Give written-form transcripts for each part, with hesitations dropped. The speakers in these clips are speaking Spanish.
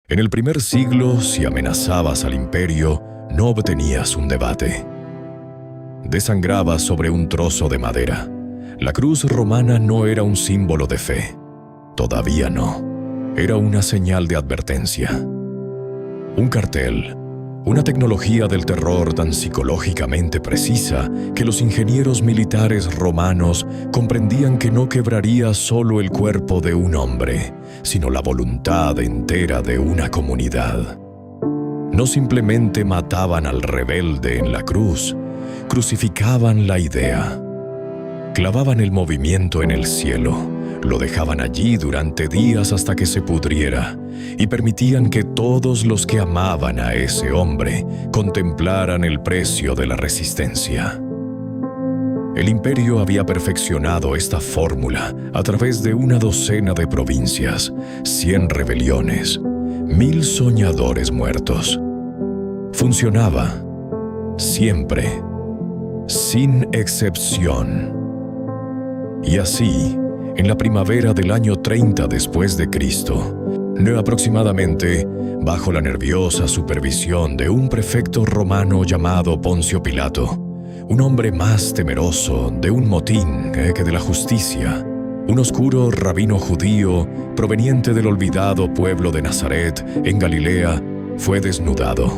En el primer siglo, si amenazabas al imperio, no obtenías un debate. Desangrabas sobre un trozo de madera. La cruz romana no era un símbolo de fe. Todavía no. Era una señal de advertencia. Un cartel, una tecnología del terror tan psicológicamente precisa que los ingenieros militares romanos comprendían que no quebraría solo el cuerpo de un hombre, sino la voluntad entera de una comunidad. No simplemente mataban al rebelde en la cruz, crucificaban la idea. Clavaban el movimiento en el cielo, lo dejaban allí durante días hasta que se pudriera y permitían que todos los que amaban a ese hombre contemplaran el precio de la resistencia. El imperio había perfeccionado esta fórmula a través de una docena de provincias, 100 rebeliones, 1000 soñadores muertos. Funcionaba, siempre, sin excepción. Y así, en la primavera del año 30 después de Cristo, aproximadamente, bajo la nerviosa supervisión de un prefecto romano llamado Poncio Pilato, un hombre más temeroso de un motín que de la justicia, un oscuro rabino judío proveniente del olvidado pueblo de Nazaret, en Galilea, fue desnudado,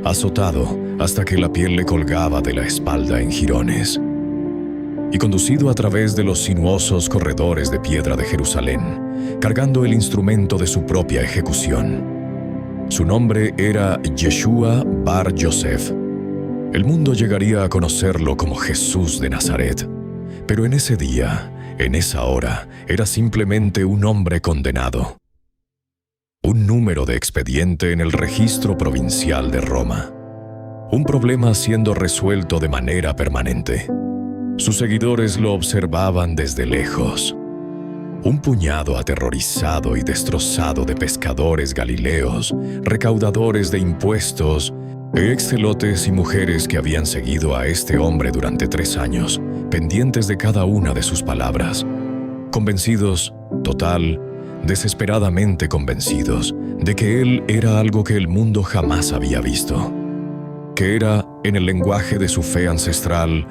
azotado hasta que la piel le colgaba de la espalda en jirones, y conducido a través de los sinuosos corredores de piedra de Jerusalén, cargando el instrumento de su propia ejecución. Su nombre era Yeshua Bar Yosef. El mundo llegaría a conocerlo como Jesús de Nazaret, pero en ese día, en esa hora, era simplemente un hombre condenado. Un número de expediente en el registro provincial de Roma. Un problema siendo resuelto de manera permanente. Sus seguidores lo observaban desde lejos. Un puñado aterrorizado y destrozado de pescadores galileos, recaudadores de impuestos, ex-celotes y mujeres que habían seguido a este hombre durante 3 años, pendientes de cada una de sus palabras, convencidos, desesperadamente convencidos, de que él era algo que el mundo jamás había visto, que era, en el lenguaje de su fe ancestral,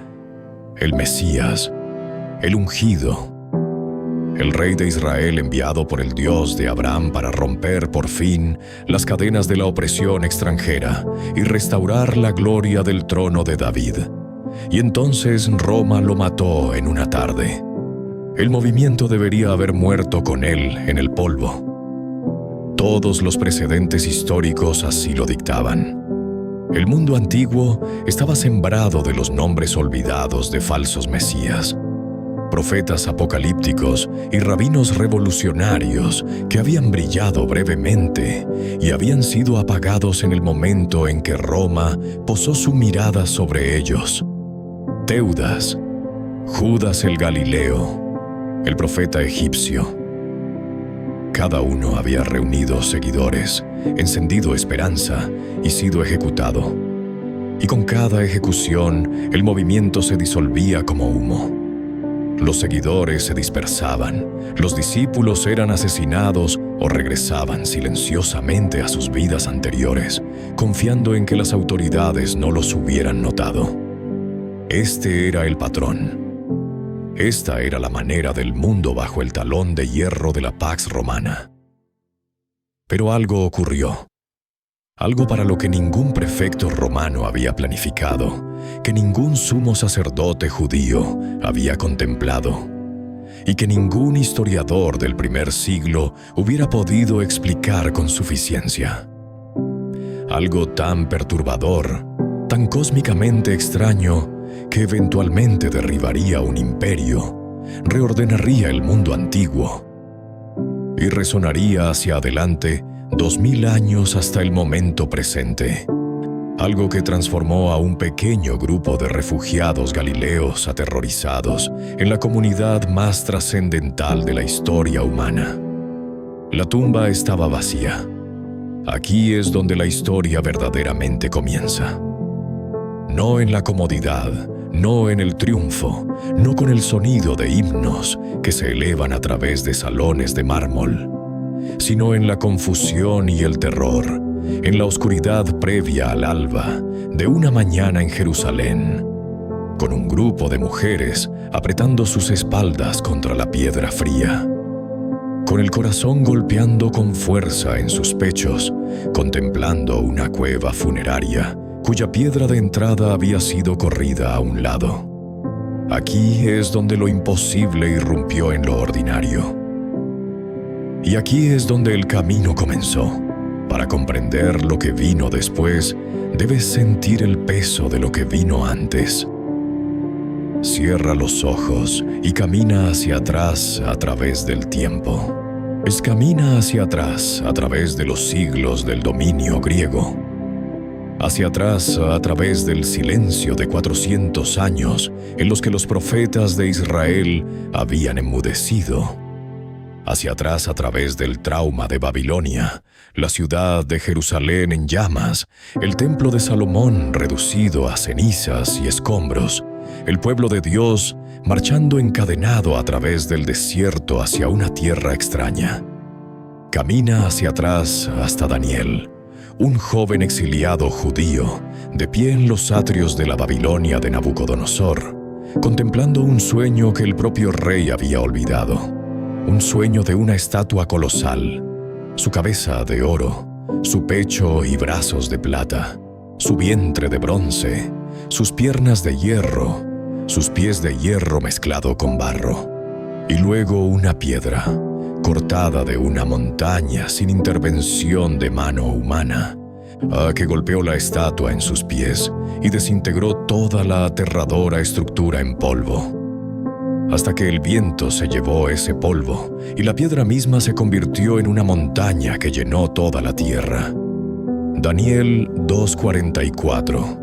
el Mesías, el ungido, el rey de Israel enviado por el Dios de Abraham para romper por fin las cadenas de la opresión extranjera y restaurar la gloria del trono de David. Y entonces Roma lo mató en una tarde. El movimiento debería haber muerto con él en el polvo. Todos los precedentes históricos así lo dictaban. El mundo antiguo estaba sembrado de los nombres olvidados de falsos mesías, profetas apocalípticos y rabinos revolucionarios que habían brillado brevemente y habían sido apagados en el momento en que Roma posó su mirada sobre ellos. Teudas, Judas el Galileo, el profeta egipcio. Cada uno había reunido seguidores, encendido esperanza y sido ejecutado. Y con cada ejecución, el movimiento se disolvía como humo. Los seguidores se dispersaban, los discípulos eran asesinados o regresaban silenciosamente a sus vidas anteriores, confiando en que las autoridades no los hubieran notado. Este era el patrón. Esta era la manera del mundo bajo el talón de hierro de la Pax Romana. Pero algo ocurrió. Algo para lo que ningún prefecto romano había planificado, que ningún sumo sacerdote judío había contemplado, y que ningún historiador del primer siglo hubiera podido explicar con suficiencia. Algo tan perturbador, tan cósmicamente extraño, que eventualmente derribaría un imperio, reordenaría el mundo antiguo y resonaría hacia adelante 2000 años hasta el momento presente. Algo que transformó a un pequeño grupo de refugiados galileos aterrorizados en la comunidad más trascendental de la historia humana. La tumba estaba vacía. Aquí es donde la historia verdaderamente comienza. No en la comodidad, no en el triunfo, no con el sonido de himnos que se elevan a través de salones de mármol, sino en la confusión y el terror, en la oscuridad previa al alba de una mañana en Jerusalén, con un grupo de mujeres apretando sus espaldas contra la piedra fría, con el corazón golpeando con fuerza en sus pechos, contemplando una cueva funeraria cuya piedra de entrada había sido corrida a un lado. Aquí es donde lo imposible irrumpió en lo ordinario. Y aquí es donde el camino comenzó. Para comprender lo que vino después, debes sentir el peso de lo que vino antes. Cierra los ojos y camina hacia atrás a través del tiempo. Camina hacia atrás a través de los siglos del dominio griego. Hacia atrás a través del silencio de 400 años en los que los profetas de Israel habían enmudecido. Hacia atrás a través del trauma de Babilonia, la ciudad de Jerusalén en llamas, el templo de Salomón reducido a cenizas y escombros, el pueblo de Dios marchando encadenado a través del desierto hacia una tierra extraña. Camina hacia atrás hasta Daniel, un joven exiliado judío, de pie en los atrios de la Babilonia de Nabucodonosor, contemplando un sueño que el propio rey había olvidado, un sueño de una estatua colosal, su cabeza de oro, su pecho y brazos de plata, su vientre de bronce, sus piernas de hierro, sus pies de hierro mezclado con barro, y luego una piedra, cortada de una montaña sin intervención de mano humana, que golpeó la estatua en sus pies y desintegró toda la aterradora estructura en polvo, hasta que el viento se llevó ese polvo y la piedra misma se convirtió en una montaña que llenó toda la tierra. Daniel 2:44.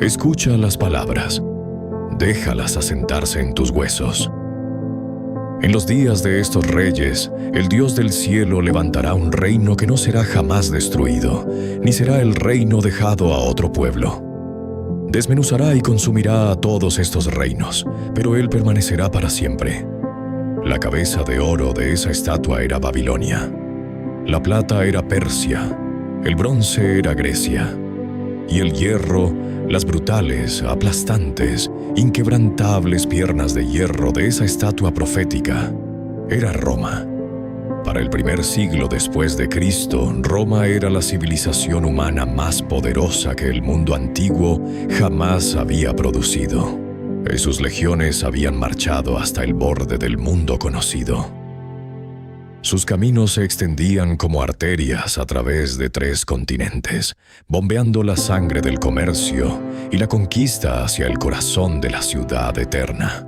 Escucha las palabras, déjalas asentarse en tus huesos. En los días de estos reyes, el Dios del cielo levantará un reino que no será jamás destruido, ni será el reino dejado a otro pueblo. Desmenuzará y consumirá a todos estos reinos, pero él permanecerá para siempre. La cabeza de oro de esa estatua era Babilonia. La plata era Persia. El bronce era Grecia. Y el hierro, las brutales, aplastantes, inquebrantables piernas de hierro de esa estatua profética, era Roma. Para el primer siglo después de Cristo, Roma era la civilización humana más poderosa que el mundo antiguo jamás había producido. Y sus legiones habían marchado hasta el borde del mundo conocido. Sus caminos se extendían como arterias a través de 3 continentes, bombeando la sangre del comercio y la conquista hacia el corazón de la ciudad eterna.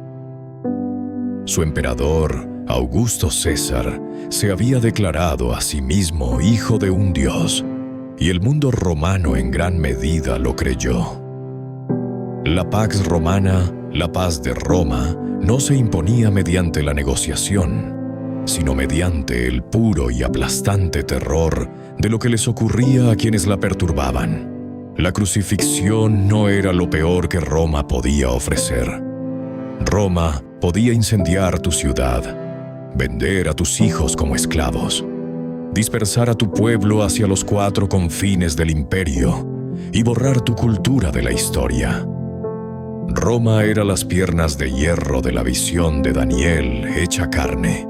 Su emperador, Augusto César, se había declarado a sí mismo hijo de un dios, y el mundo romano en gran medida lo creyó. La Pax Romana, la paz de Roma, no se imponía mediante la negociación, sino mediante el puro y aplastante terror de lo que les ocurría a quienes la perturbaban. La crucifixión no era lo peor que Roma podía ofrecer. Roma podía incendiar tu ciudad, vender a tus hijos como esclavos, dispersar a tu pueblo hacia los 4 confines del imperio y borrar tu cultura de la historia. Roma era las piernas de hierro de la visión de Daniel hecha carne,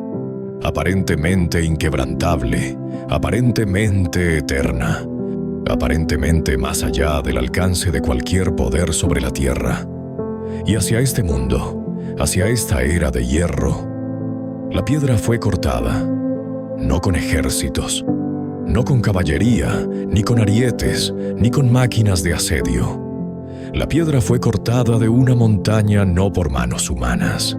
aparentemente inquebrantable, aparentemente eterna, aparentemente más allá del alcance de cualquier poder sobre la tierra. Y hacia este mundo, hacia esta era de hierro, la piedra fue cortada, no con ejércitos, no con caballería, ni con arietes, ni con máquinas de asedio. La piedra fue cortada de una montaña no por manos humanas,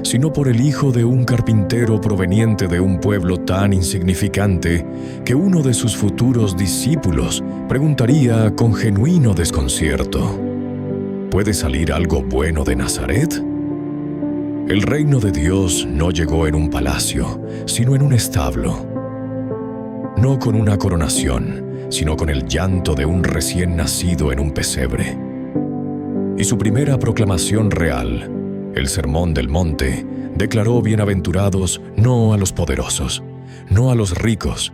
sino por el hijo de un carpintero proveniente de un pueblo tan insignificante que uno de sus futuros discípulos preguntaría con genuino desconcierto: ¿puede salir algo bueno de Nazaret? El reino de Dios no llegó en un palacio, sino en un establo. No con una coronación, sino con el llanto de un recién nacido en un pesebre. Y su primera proclamación real, el Sermón del Monte, declaró bienaventurados no a los poderosos, no a los ricos,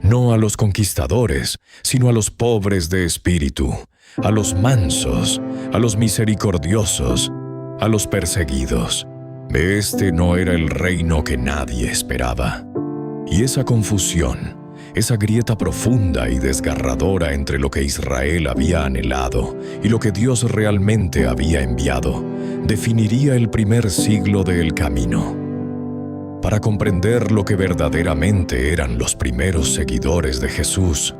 no a los conquistadores, sino a los pobres de espíritu, a los mansos, a los misericordiosos, a los perseguidos. Este no era el reino que nadie esperaba. Y esa confusión, esa grieta profunda y desgarradora entre lo que Israel había anhelado y lo que Dios realmente había enviado, definiría el primer siglo del camino. Para comprender lo que verdaderamente eran los primeros seguidores de Jesús,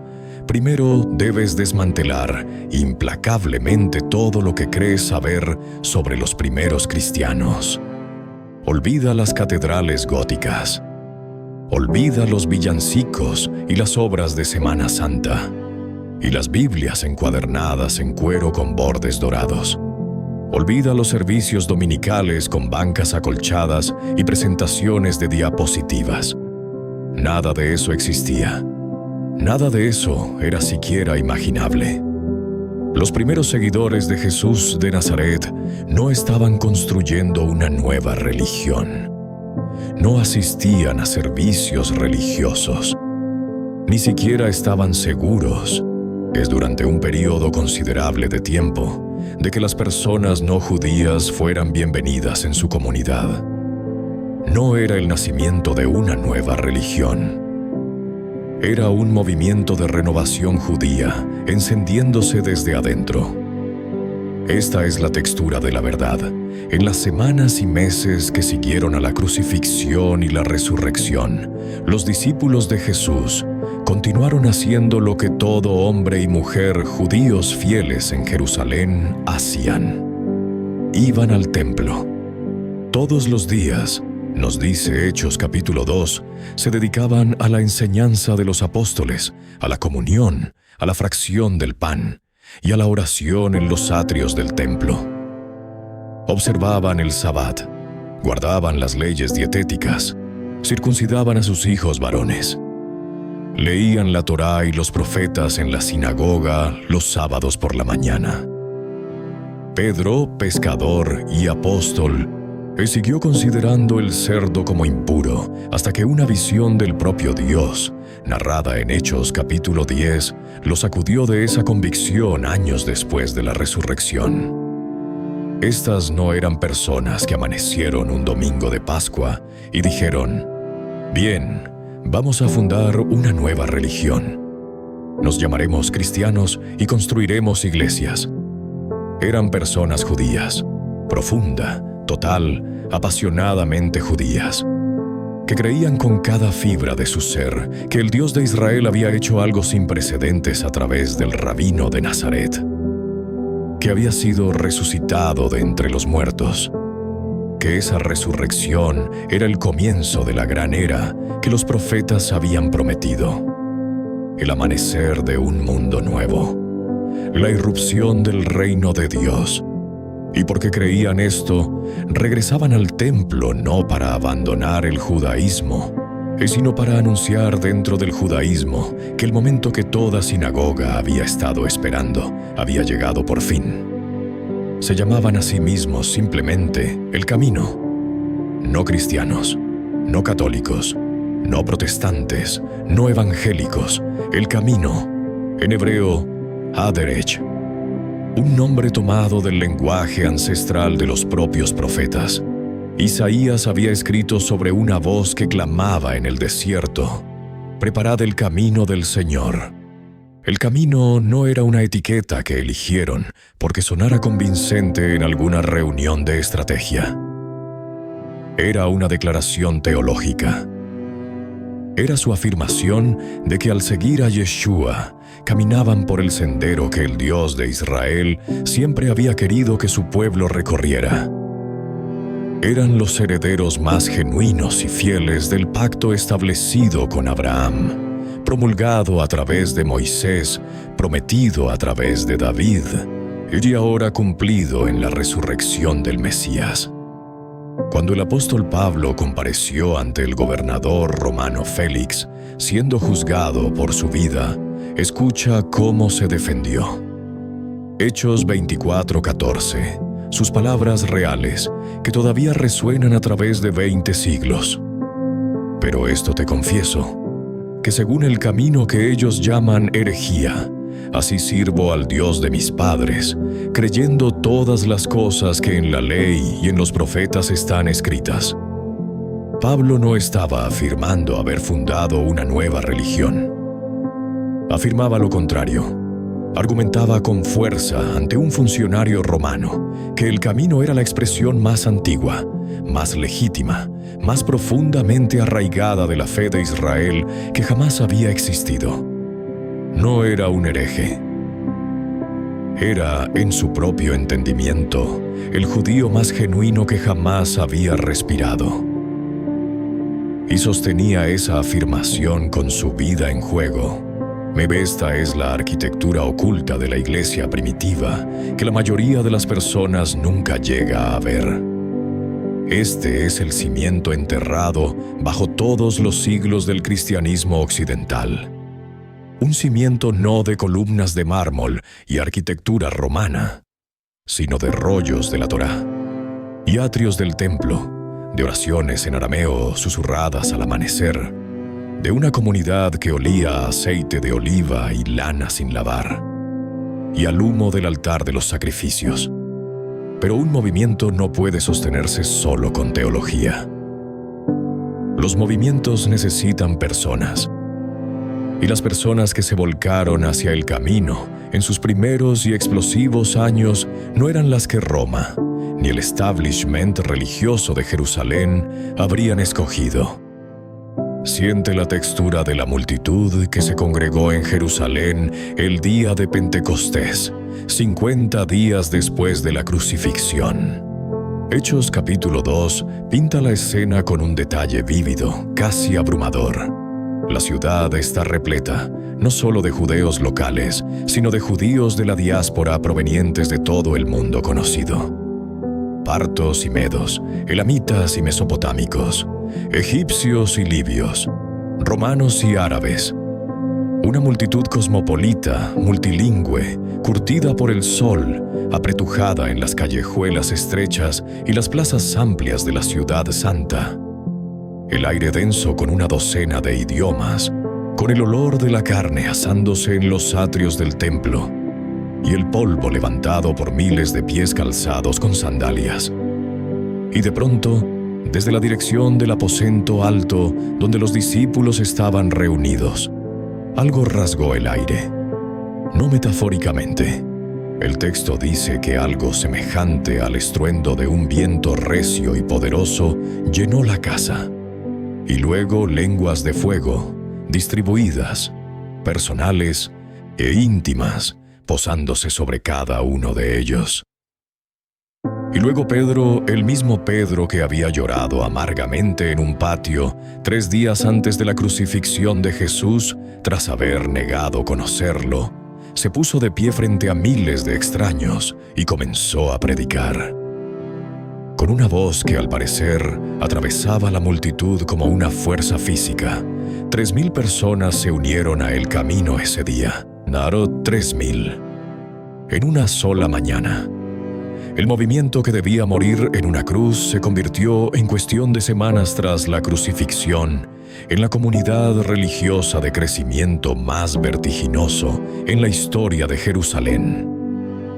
primero debes desmantelar implacablemente todo lo que crees saber sobre los primeros cristianos. Olvida las catedrales góticas. Olvida los villancicos y las obras de Semana Santa, y las Biblias encuadernadas en cuero con bordes dorados. Olvida los servicios dominicales con bancas acolchadas y presentaciones de diapositivas. Nada de eso existía. Nada de eso era siquiera imaginable. Los primeros seguidores de Jesús de Nazaret no estaban construyendo una nueva religión. No asistían a servicios religiosos. Ni siquiera estaban seguros, durante un periodo considerable de tiempo, de que las personas no judías fueran bienvenidas en su comunidad. No era el nacimiento de una nueva religión. Era un movimiento de renovación judía, encendiéndose desde adentro. Esta es la textura de la verdad. En las semanas y meses que siguieron a la crucifixión y la resurrección, los discípulos de Jesús continuaron haciendo lo que todo hombre y mujer judíos fieles en Jerusalén hacían. Iban al templo. Todos los días, nos dice Hechos capítulo 2, se dedicaban a la enseñanza de los apóstoles, a la comunión, a la fracción del pan y a la oración en los atrios del templo. Observaban el Sabbat, guardaban las leyes dietéticas, circuncidaban a sus hijos varones. Leían la Torá y los profetas en la sinagoga los sábados por la mañana. Pedro, pescador y apóstol, siguió considerando el cerdo como impuro hasta que una visión del propio Dios, narrada en Hechos capítulo 10, lo sacudió de esa convicción años después de la resurrección. Estas no eran personas que amanecieron un domingo de Pascua y dijeron: «Bien, vamos a fundar una nueva religión. Nos llamaremos cristianos y construiremos iglesias». Eran personas judías, profunda, total, apasionadamente judías, que creían con cada fibra de su ser que el Dios de Israel había hecho algo sin precedentes a través del rabino de Nazaret, que había sido resucitado de entre los muertos, que esa resurrección era el comienzo de la gran era que los profetas habían prometido, el amanecer de un mundo nuevo, la irrupción del reino de Dios. Y porque creían esto, regresaban al templo no para abandonar el judaísmo, sino para anunciar dentro del judaísmo que el momento que toda sinagoga había estado esperando había llegado por fin. Se llamaban a sí mismos simplemente el camino. No cristianos, no católicos, no protestantes, no evangélicos, el camino, en hebreo, Haderech, un nombre tomado del lenguaje ancestral de los propios profetas. Isaías había escrito sobre una voz que clamaba en el desierto: «Preparad el camino del Señor». El camino no era una etiqueta que eligieron porque sonara convincente en alguna reunión de estrategia. Era una declaración teológica. Era su afirmación de que al seguir a Yeshua, caminaban por el sendero que el Dios de Israel siempre había querido que su pueblo recorriera. Eran los herederos más genuinos y fieles del pacto establecido con Abraham, promulgado a través de Moisés, prometido a través de David, y ahora cumplido en la resurrección del Mesías. Cuando el apóstol Pablo compareció ante el gobernador romano Félix, siendo juzgado por su vida, escucha cómo se defendió. Hechos 24:14, sus palabras reales, que todavía resuenan a través de 20 siglos. Pero esto te confieso, que según el camino que ellos llaman herejía, así sirvo al Dios de mis padres, creyendo todas las cosas que en la ley y en los profetas están escritas. Pablo no estaba afirmando haber fundado una nueva religión. Afirmaba lo contrario. Argumentaba con fuerza ante un funcionario romano que el camino era la expresión más antigua, más legítima, más profundamente arraigada de la fe de Israel que jamás había existido. No era un hereje. Era, en su propio entendimiento, el judío más genuino que jamás había respirado. Y sostenía esa afirmación con su vida en juego. Esta es la arquitectura oculta de la iglesia primitiva que la mayoría de las personas nunca llega a ver. Este es el cimiento enterrado bajo todos los siglos del cristianismo occidental. Un cimiento no de columnas de mármol y arquitectura romana, sino de rollos de la Torá y atrios del templo, de oraciones en arameo susurradas al amanecer, de una comunidad que olía a aceite de oliva y lana sin lavar, y al humo del altar de los sacrificios. Pero un movimiento no puede sostenerse solo con teología. Los movimientos necesitan personas, y las personas que se volcaron hacia el camino en sus primeros y explosivos años no eran las que Roma, ni el establishment religioso de Jerusalén habrían escogido. Siente la textura de la multitud que se congregó en Jerusalén el día de Pentecostés, 50 días después de la crucifixión. Hechos capítulo 2 pinta la escena con un detalle vívido, casi abrumador. La ciudad está repleta, no solo de judíos locales, sino de judíos de la diáspora provenientes de todo el mundo conocido. Partos y medos, elamitas y mesopotámicos, egipcios y libios, romanos y árabes. Una multitud cosmopolita, multilingüe, curtida por el sol, apretujada en las callejuelas estrechas y las plazas amplias de la ciudad santa. El aire denso con una docena de idiomas, con el olor de la carne asándose en los atrios del templo, y el polvo levantado por miles de pies calzados con sandalias. Y de pronto, desde la dirección del aposento alto donde los discípulos estaban reunidos, algo rasgó el aire. No metafóricamente. El texto dice que algo semejante al estruendo de un viento recio y poderoso llenó la casa. Y luego lenguas de fuego, distribuidas, personales e íntimas, posándose sobre cada uno de ellos. Y luego Pedro, el mismo Pedro que había llorado amargamente en un patio 3 días antes de la crucifixión de Jesús, tras haber negado conocerlo, se puso de pie frente a miles de extraños y comenzó a predicar. Con una voz que al parecer atravesaba la multitud como una fuerza física, 3,000 personas se unieron a el camino ese día. Narod 3,000. En una sola mañana. El movimiento que debía morir en una cruz se convirtió en cuestión de semanas tras la crucifixión en la comunidad religiosa de crecimiento más vertiginoso en la historia de Jerusalén.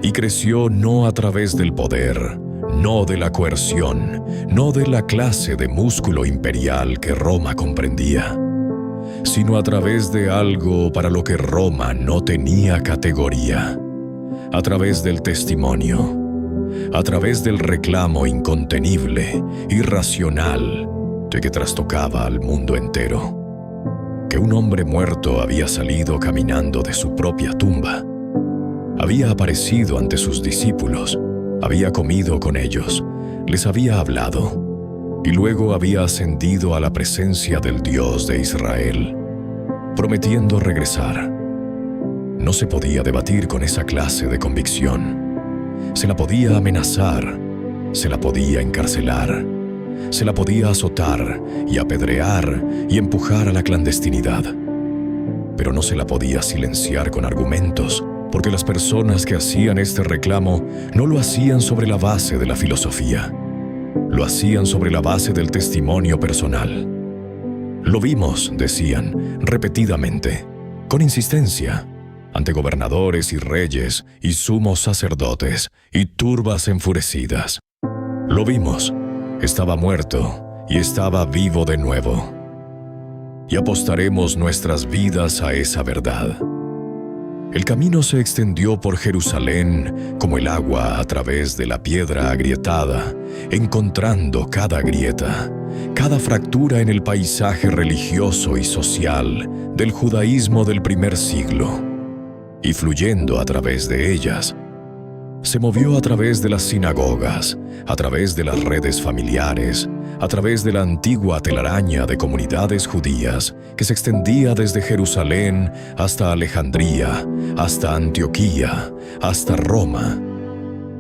Y creció no a través del poder, no de la coerción, no de la clase de músculo imperial que Roma comprendía, sino a través de algo para lo que Roma no tenía categoría, a través del testimonio, a través del reclamo incontenible, irracional, de que trastocaba al mundo entero, que un hombre muerto había salido caminando de su propia tumba, había aparecido ante sus discípulos, había comido con ellos, les había hablado, y luego había ascendido a la presencia del Dios de Israel, prometiendo regresar. No se podía debatir con esa clase de convicción. Se la podía amenazar, se la podía encarcelar, se la podía azotar y apedrear y empujar a la clandestinidad. Pero no se la podía silenciar con argumentos, porque las personas que hacían este reclamo no lo hacían sobre la base de la filosofía, lo hacían sobre la base del testimonio personal. Lo vimos, decían, repetidamente, con insistencia, ante gobernadores y reyes y sumos sacerdotes y turbas enfurecidas. Lo vimos, estaba muerto y estaba vivo de nuevo. Y apostaremos nuestras vidas a esa verdad. El camino se extendió por Jerusalén como el agua a través de la piedra agrietada, encontrando cada grieta, cada fractura en el paisaje religioso y social del judaísmo del primer siglo, y fluyendo a través de ellas. Se movió a través de las sinagogas, a través de las redes familiares, a través de la antigua telaraña de comunidades judías que se extendía desde Jerusalén hasta Alejandría, hasta Antioquía, hasta Roma.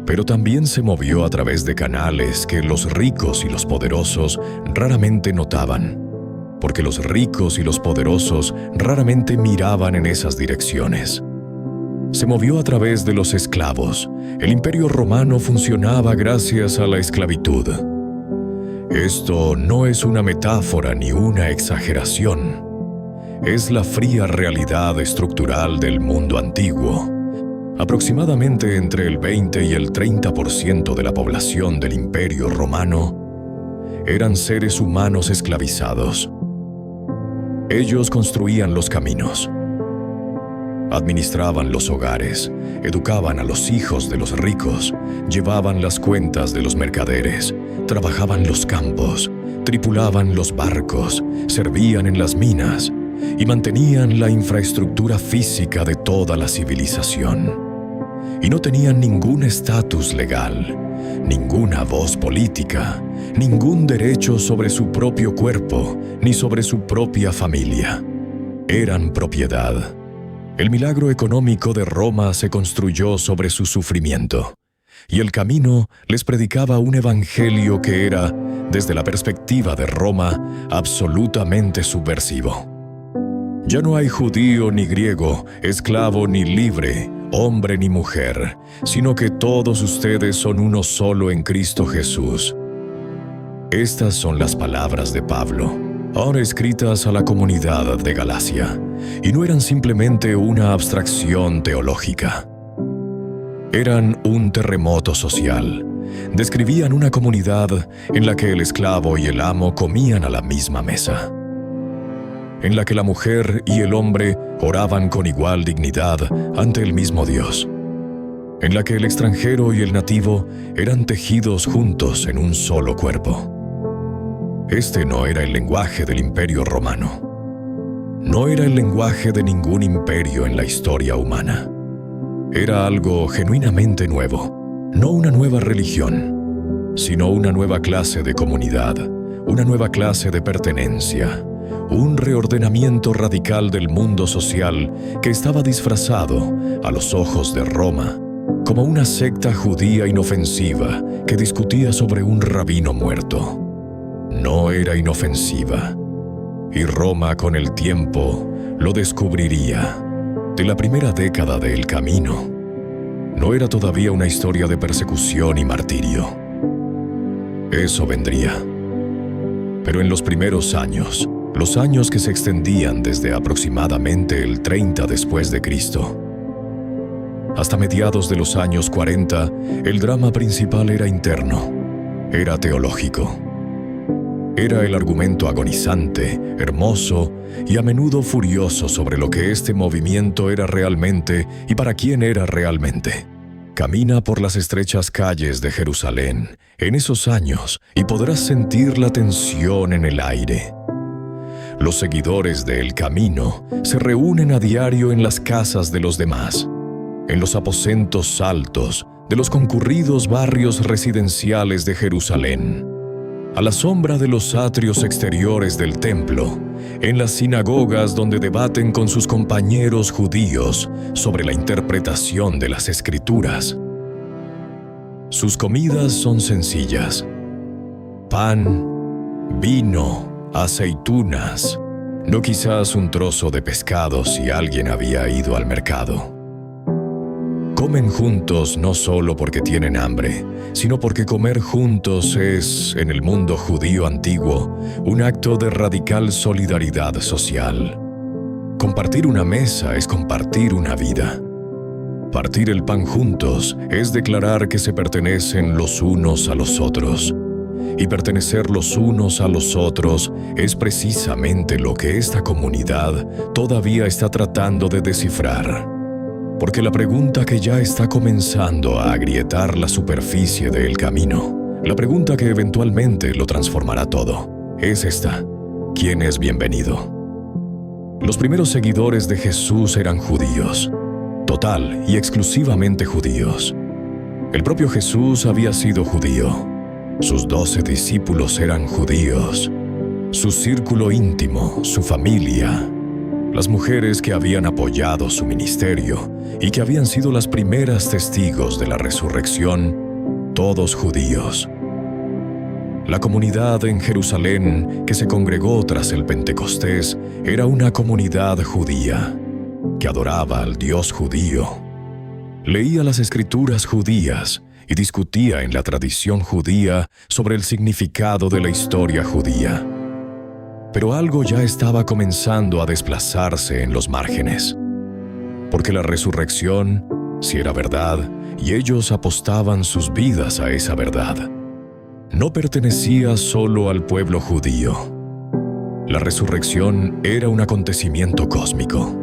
Pero también se movió a través de canales que los ricos y los poderosos raramente notaban, porque los ricos y los poderosos raramente miraban en esas direcciones. Se movió a través de los esclavos. El Imperio Romano funcionaba gracias a la esclavitud. Esto no es una metáfora ni una exageración. Es la fría realidad estructural del mundo antiguo. Aproximadamente entre el 20 y el 30% de la población del Imperio Romano eran seres humanos esclavizados. Ellos construían los caminos, administraban los hogares, educaban a los hijos de los ricos, llevaban las cuentas de los mercaderes, trabajaban los campos, tripulaban los barcos, servían en las minas y mantenían la infraestructura física de toda la civilización. Y no tenían ningún estatus legal, ninguna voz política, ningún derecho sobre su propio cuerpo ni sobre su propia familia. Eran propiedad. El milagro económico de Roma se construyó sobre su sufrimiento, y el camino les predicaba un evangelio que era, desde la perspectiva de Roma, absolutamente subversivo. Ya no hay judío ni griego, esclavo ni libre, hombre ni mujer, sino que todos ustedes son uno solo en Cristo Jesús. Estas son las palabras de Pablo, ahora escritas a la comunidad de Galacia, y no eran simplemente una abstracción teológica. Eran un terremoto social. Describían una comunidad en la que el esclavo y el amo comían a la misma mesa, en la que la mujer y el hombre oraban con igual dignidad ante el mismo Dios, en la que el extranjero y el nativo eran tejidos juntos en un solo cuerpo. Este no era el lenguaje del Imperio Romano. No era el lenguaje de ningún imperio en la historia humana. Era algo genuinamente nuevo, no una nueva religión, sino una nueva clase de comunidad, una nueva clase de pertenencia, un reordenamiento radical del mundo social que estaba disfrazado, a los ojos de Roma, como una secta judía inofensiva que discutía sobre un rabino muerto. No era inofensiva, y Roma con el tiempo lo descubriría. De la primera década del camino, no era todavía una historia de persecución y martirio. Eso vendría. Pero en los primeros años, los años que se extendían desde aproximadamente el 30 después de Cristo, hasta mediados de los años 40, el drama principal era interno, era teológico. Era el argumento agonizante, hermoso y a menudo furioso sobre lo que este movimiento era realmente y para quién era realmente. Camina por las estrechas calles de Jerusalén en esos años y podrás sentir la tensión en el aire. Los seguidores del camino se reúnen a diario en las casas de los demás, en los aposentos altos de los concurridos barrios residenciales de Jerusalén, a la sombra de los atrios exteriores del templo, en las sinagogas donde debaten con sus compañeros judíos sobre la interpretación de las Escrituras. Sus comidas son sencillas: pan, vino, aceitunas, no quizás un trozo de pescado si alguien había ido al mercado. Comen juntos no solo porque tienen hambre, sino porque comer juntos es, en el mundo judío antiguo, un acto de radical solidaridad social. Compartir una mesa es compartir una vida. Partir el pan juntos es declarar que se pertenecen los unos a los otros. Y pertenecer los unos a los otros es precisamente lo que esta comunidad todavía está tratando de descifrar. Porque la pregunta que ya está comenzando a agrietar la superficie del camino, la pregunta que eventualmente lo transformará todo, es esta: ¿quién es bienvenido? Los primeros seguidores de Jesús eran judíos, total y exclusivamente judíos. El propio Jesús había sido judío. Sus 12 discípulos eran judíos. Su círculo íntimo, su familia, las mujeres que habían apoyado su ministerio y que habían sido las primeras testigos de la resurrección, todos judíos. La comunidad en Jerusalén que se congregó tras el Pentecostés era una comunidad judía que adoraba al Dios judío, leía las escrituras judías y discutía en la tradición judía sobre el significado de la historia judía. Pero algo ya estaba comenzando a desplazarse en los márgenes, porque la resurrección, si era verdad, y ellos apostaban sus vidas a esa verdad, no pertenecía solo al pueblo judío. La resurrección era un acontecimiento cósmico.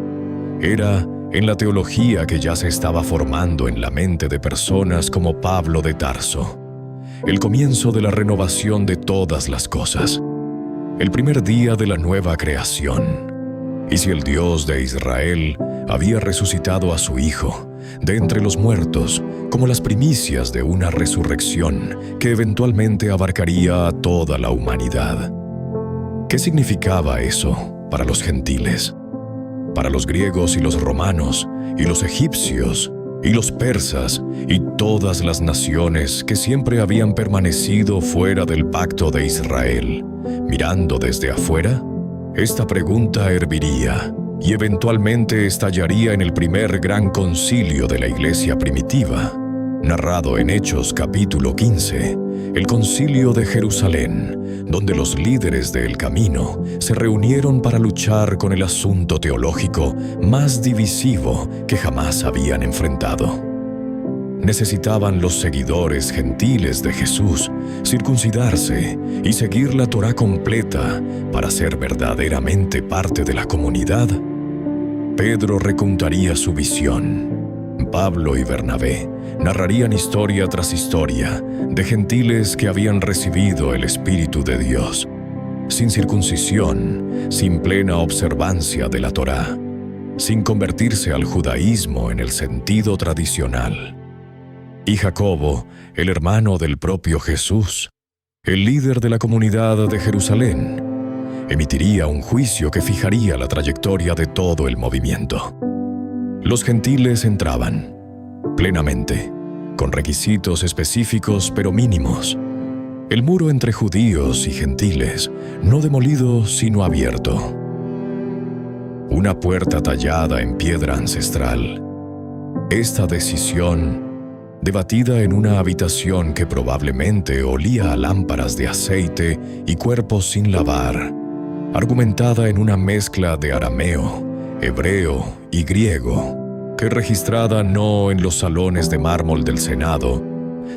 Era, en la teología que ya se estaba formando en la mente de personas como Pablo de Tarso, el comienzo de la renovación de todas las cosas, el primer día de la nueva creación. Y si el Dios de Israel había resucitado a su Hijo de entre los muertos como las primicias de una resurrección que eventualmente abarcaría a toda la humanidad, ¿qué significaba eso para los gentiles? Para los griegos y los romanos, y los egipcios, y los persas, y todas las naciones que siempre habían permanecido fuera del pacto de Israel, mirando desde afuera, esta pregunta herviría y eventualmente estallaría en el primer gran concilio de la iglesia primitiva, narrado en Hechos capítulo 15, el concilio de Jerusalén, donde los líderes del camino se reunieron para luchar con el asunto teológico más divisivo que jamás habían enfrentado. Necesitaban los seguidores gentiles de Jesús circuncidarse y seguir la Torá completa para ser verdaderamente parte de la comunidad. Pedro recontaría su visión. Pablo y Bernabé narrarían historia tras historia de gentiles que habían recibido el Espíritu de Dios, sin circuncisión, sin plena observancia de la Torá, sin convertirse al judaísmo en el sentido tradicional. Y Jacobo, el hermano del propio Jesús, el líder de la comunidad de Jerusalén, emitiría un juicio que fijaría la trayectoria de todo el movimiento. Los gentiles entraban, plenamente, con requisitos específicos pero mínimos. El muro entre judíos y gentiles, no demolido sino abierto. Una puerta tallada en piedra ancestral. Esta decisión, debatida en una habitación que probablemente olía a lámparas de aceite y cuerpos sin lavar, argumentada en una mezcla de arameo, hebreo y griego, que registrada no en los salones de mármol del Senado,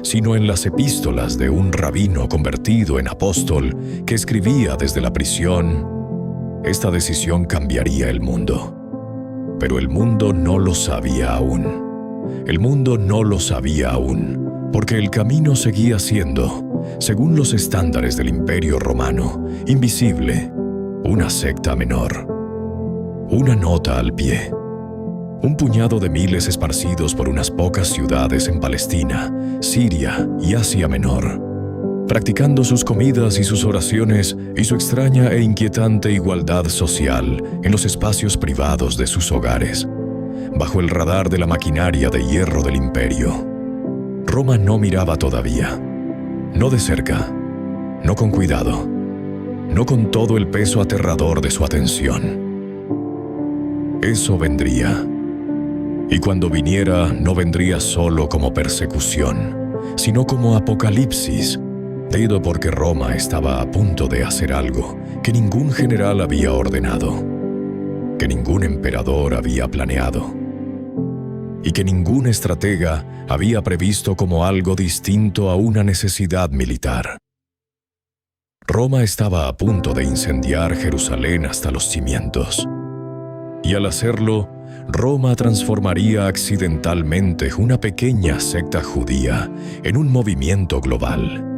sino en las epístolas de un rabino convertido en apóstol que escribía desde la prisión. Esta decisión cambiaría el mundo. Pero el mundo no lo sabía aún. El mundo no lo sabía aún, porque el camino seguía siendo, según los estándares del Imperio Romano, invisible, una secta menor. Una nota al pie. Un puñado de miles esparcidos por unas pocas ciudades en Palestina, Siria y Asia Menor, practicando sus comidas y sus oraciones y su extraña e inquietante igualdad social en los espacios privados de sus hogares, bajo el radar de la maquinaria de hierro del imperio. Roma no miraba todavía, no de cerca, no con cuidado, no con todo el peso aterrador de su atención. Eso vendría. Y cuando viniera, no vendría solo como persecución, sino como apocalipsis, debido porque Roma estaba a punto de hacer algo que ningún general había ordenado, que ningún emperador había planeado, y que ningún estratega había previsto como algo distinto a una necesidad militar. Roma estaba a punto de incendiar Jerusalén hasta los cimientos, y al hacerlo, Roma transformaría accidentalmente una pequeña secta judía en un movimiento global.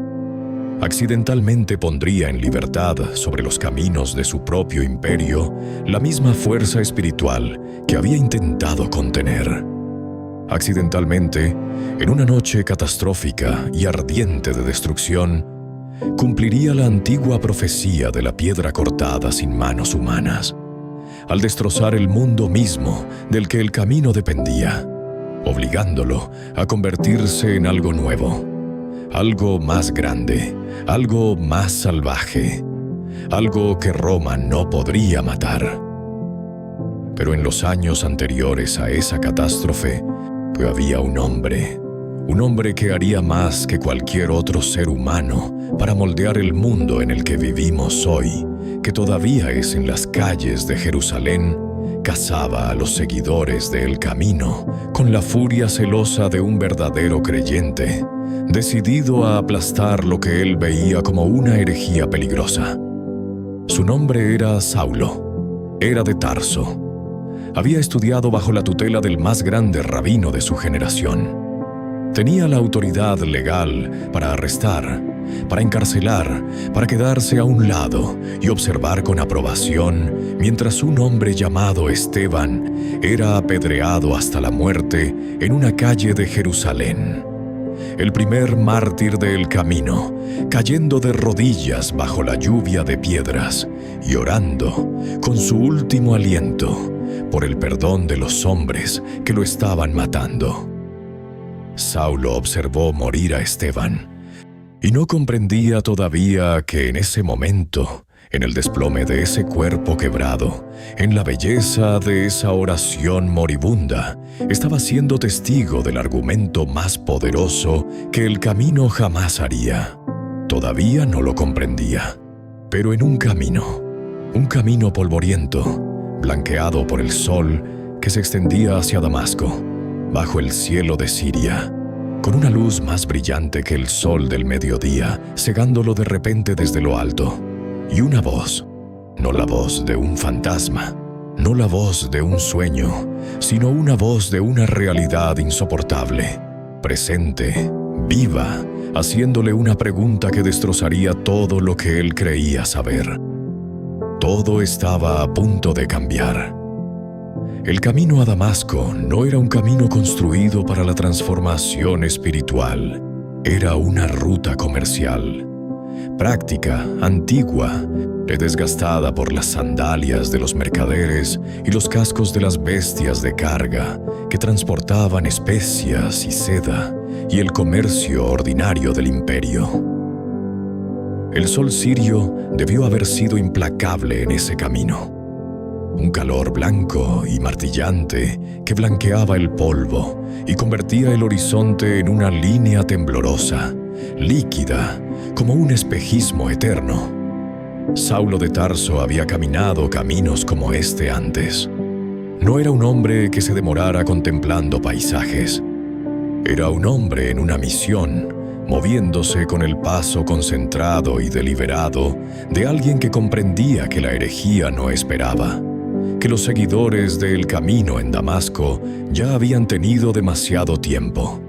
Accidentalmente pondría en libertad sobre los caminos de su propio imperio la misma fuerza espiritual que había intentado contener. Accidentalmente, en una noche catastrófica y ardiente de destrucción, cumpliría la antigua profecía de la piedra cortada sin manos humanas, al destrozar el mundo mismo del que el camino dependía, obligándolo a convertirse en algo nuevo, algo más grande, algo más salvaje, algo que Roma no podría matar. Pero en los años anteriores a esa catástrofe, había un hombre que haría más que cualquier otro ser humano para moldear el mundo en el que vivimos hoy, que todavía es en las calles de Jerusalén, cazaba a los seguidores del camino con la furia celosa de un verdadero creyente, decidido a aplastar lo que él veía como una herejía peligrosa. Su nombre era Saulo, era de Tarso. Había estudiado bajo la tutela del más grande rabino de su generación. Tenía la autoridad legal para arrestar, para encarcelar, para quedarse a un lado y observar con aprobación mientras un hombre llamado Esteban era apedreado hasta la muerte en una calle de Jerusalén. El primer mártir del camino, cayendo de rodillas bajo la lluvia de piedras y orando con su último aliento por el perdón de los hombres que lo estaban matando. Saulo observó morir a Esteban y no comprendía todavía que en ese momento, en el desplome de ese cuerpo quebrado, en la belleza de esa oración moribunda, estaba siendo testigo del argumento más poderoso que el camino jamás haría. Todavía no lo comprendía, pero en un camino polvoriento, blanqueado por el sol que se extendía hacia Damasco, bajo el cielo de Siria, con una luz más brillante que el sol del mediodía, cegándolo de repente desde lo alto, y una voz, no la voz de un fantasma, no la voz de un sueño, sino una voz de una realidad insoportable, presente, viva, haciéndole una pregunta que destrozaría todo lo que él creía saber. Todo estaba a punto de cambiar. El camino a Damasco no era un camino construido para la transformación espiritual. Era una ruta comercial, práctica, antigua, desgastada por las sandalias de los mercaderes y los cascos de las bestias de carga que transportaban especias y seda y el comercio ordinario del imperio. El sol sirio debió haber sido implacable en ese camino. Un calor blanco y martillante que blanqueaba el polvo y convertía el horizonte en una línea temblorosa, líquida, como un espejismo eterno. Saulo de Tarso había caminado caminos como este antes. No era un hombre que se demorara contemplando paisajes. Era un hombre en una misión, moviéndose con el paso concentrado y deliberado de alguien que comprendía que la herejía no esperaba, que los seguidores del camino en Damasco ya habían tenido demasiado tiempo,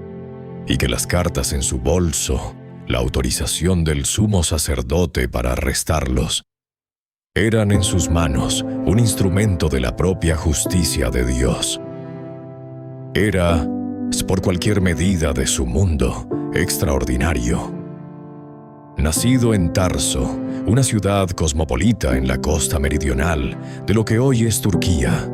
y que las cartas en su bolso, la autorización del sumo sacerdote para arrestarlos, eran en sus manos un instrumento de la propia justicia de Dios. Era, por cualquier medida de su mundo, extraordinario. Nacido en Tarso, una ciudad cosmopolita en la costa meridional de lo que hoy es Turquía,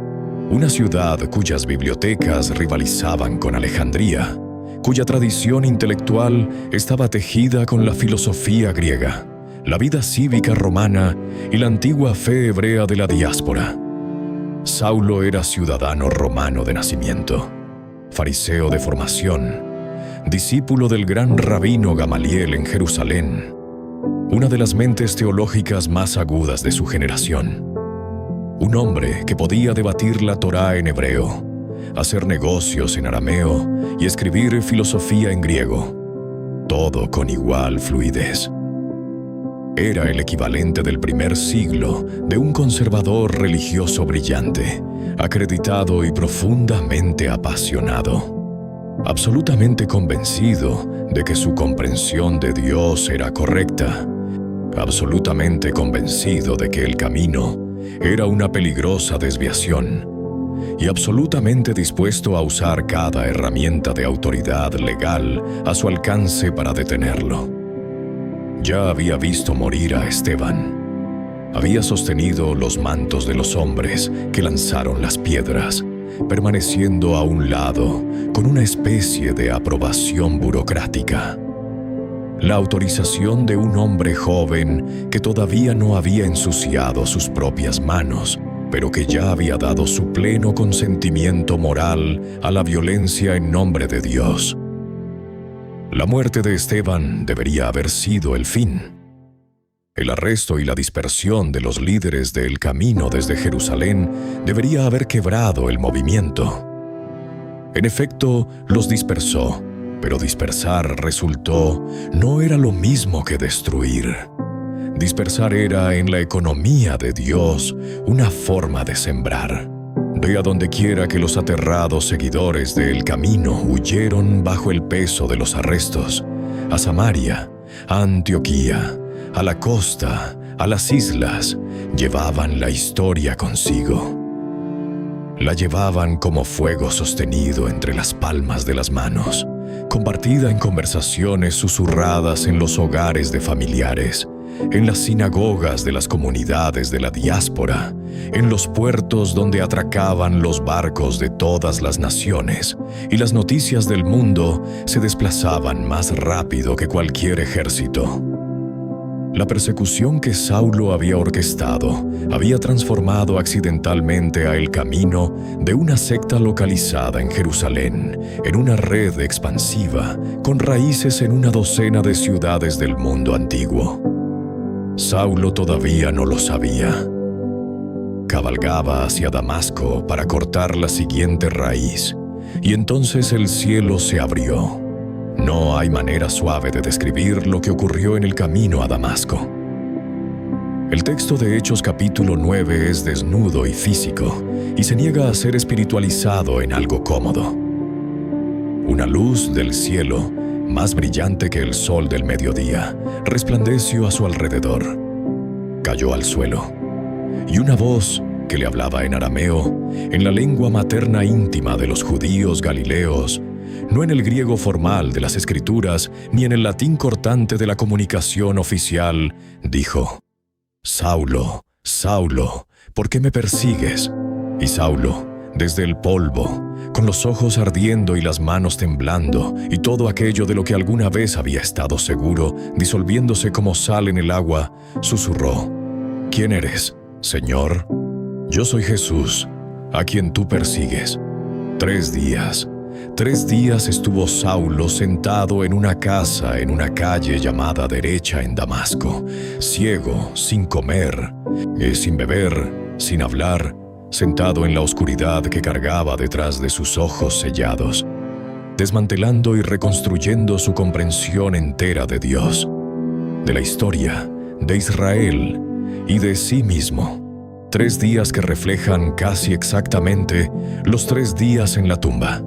una ciudad cuyas bibliotecas rivalizaban con Alejandría, cuya tradición intelectual estaba tejida con la filosofía griega, la vida cívica romana y la antigua fe hebrea de la diáspora. Saulo era ciudadano romano de nacimiento, fariseo de formación, discípulo del gran rabino Gamaliel en Jerusalén, una de las mentes teológicas más agudas de su generación. Un hombre que podía debatir la Torá en hebreo, hacer negocios en arameo y escribir filosofía en griego, todo con igual fluidez. Era el equivalente del primer siglo de un conservador religioso brillante, acreditado y profundamente apasionado, absolutamente convencido de que su comprensión de Dios era correcta, absolutamente convencido de que el camino era una peligrosa desviación y absolutamente dispuesto a usar cada herramienta de autoridad legal a su alcance para detenerlo. Ya había visto morir a Esteban. Había sostenido los mantos de los hombres que lanzaron las piedras, permaneciendo a un lado con una especie de aprobación burocrática. La autorización de un hombre joven que todavía no había ensuciado sus propias manos, pero que ya había dado su pleno consentimiento moral a la violencia en nombre de Dios. La muerte de Esteban debería haber sido el fin. El arresto y la dispersión de los líderes del camino desde Jerusalén debería haber quebrado el movimiento. En efecto, los dispersó, pero dispersar resultó no era lo mismo que destruir. Dispersar era, en la economía de Dios, una forma de sembrar. De a donde quiera que los aterrados seguidores del camino huyeron bajo el peso de los arrestos, a Samaria, a Antioquía, a la costa, a las islas, llevaban la historia consigo. La llevaban como fuego sostenido entre las palmas de las manos, compartida en conversaciones susurradas en los hogares de familiares, en las sinagogas de las comunidades de la diáspora, en los puertos donde atracaban los barcos de todas las naciones, y las noticias del mundo se desplazaban más rápido que cualquier ejército. La persecución que Saulo había orquestado había transformado accidentalmente a El Camino de una secta localizada en Jerusalén en una red expansiva con raíces en una docena de ciudades del mundo antiguo. Saulo todavía no lo sabía. Cabalgaba hacia Damasco para cortar la siguiente raíz, y entonces el cielo se abrió. No hay manera suave de describir lo que ocurrió en el camino a Damasco. El texto de Hechos capítulo 9 es desnudo y físico, y se niega a ser espiritualizado en algo cómodo. Una luz del cielo, más brillante que el sol del mediodía, resplandeció a su alrededor. Cayó al suelo, y una voz que le hablaba en arameo, en la lengua materna íntima de los judíos galileos, no en el griego formal de las escrituras, ni en el latín cortante de la comunicación oficial, dijo: «Saulo, Saulo, ¿por qué me persigues?» Y Saulo, desde el polvo, con los ojos ardiendo y las manos temblando, y todo aquello de lo que alguna vez había estado seguro, disolviéndose como sal en el agua, susurró: «¿Quién eres, Señor?» «Yo soy Jesús, a quien tú persigues». 3 días estuvo Saulo sentado en una casa en una calle llamada Derecha en Damasco, ciego, sin comer, sin beber, sin hablar, sentado en la oscuridad que cargaba detrás de sus ojos sellados, desmantelando y reconstruyendo su comprensión entera de Dios, de la historia, de Israel y de sí mismo. 3 días que reflejan casi exactamente los 3 días en la tumba.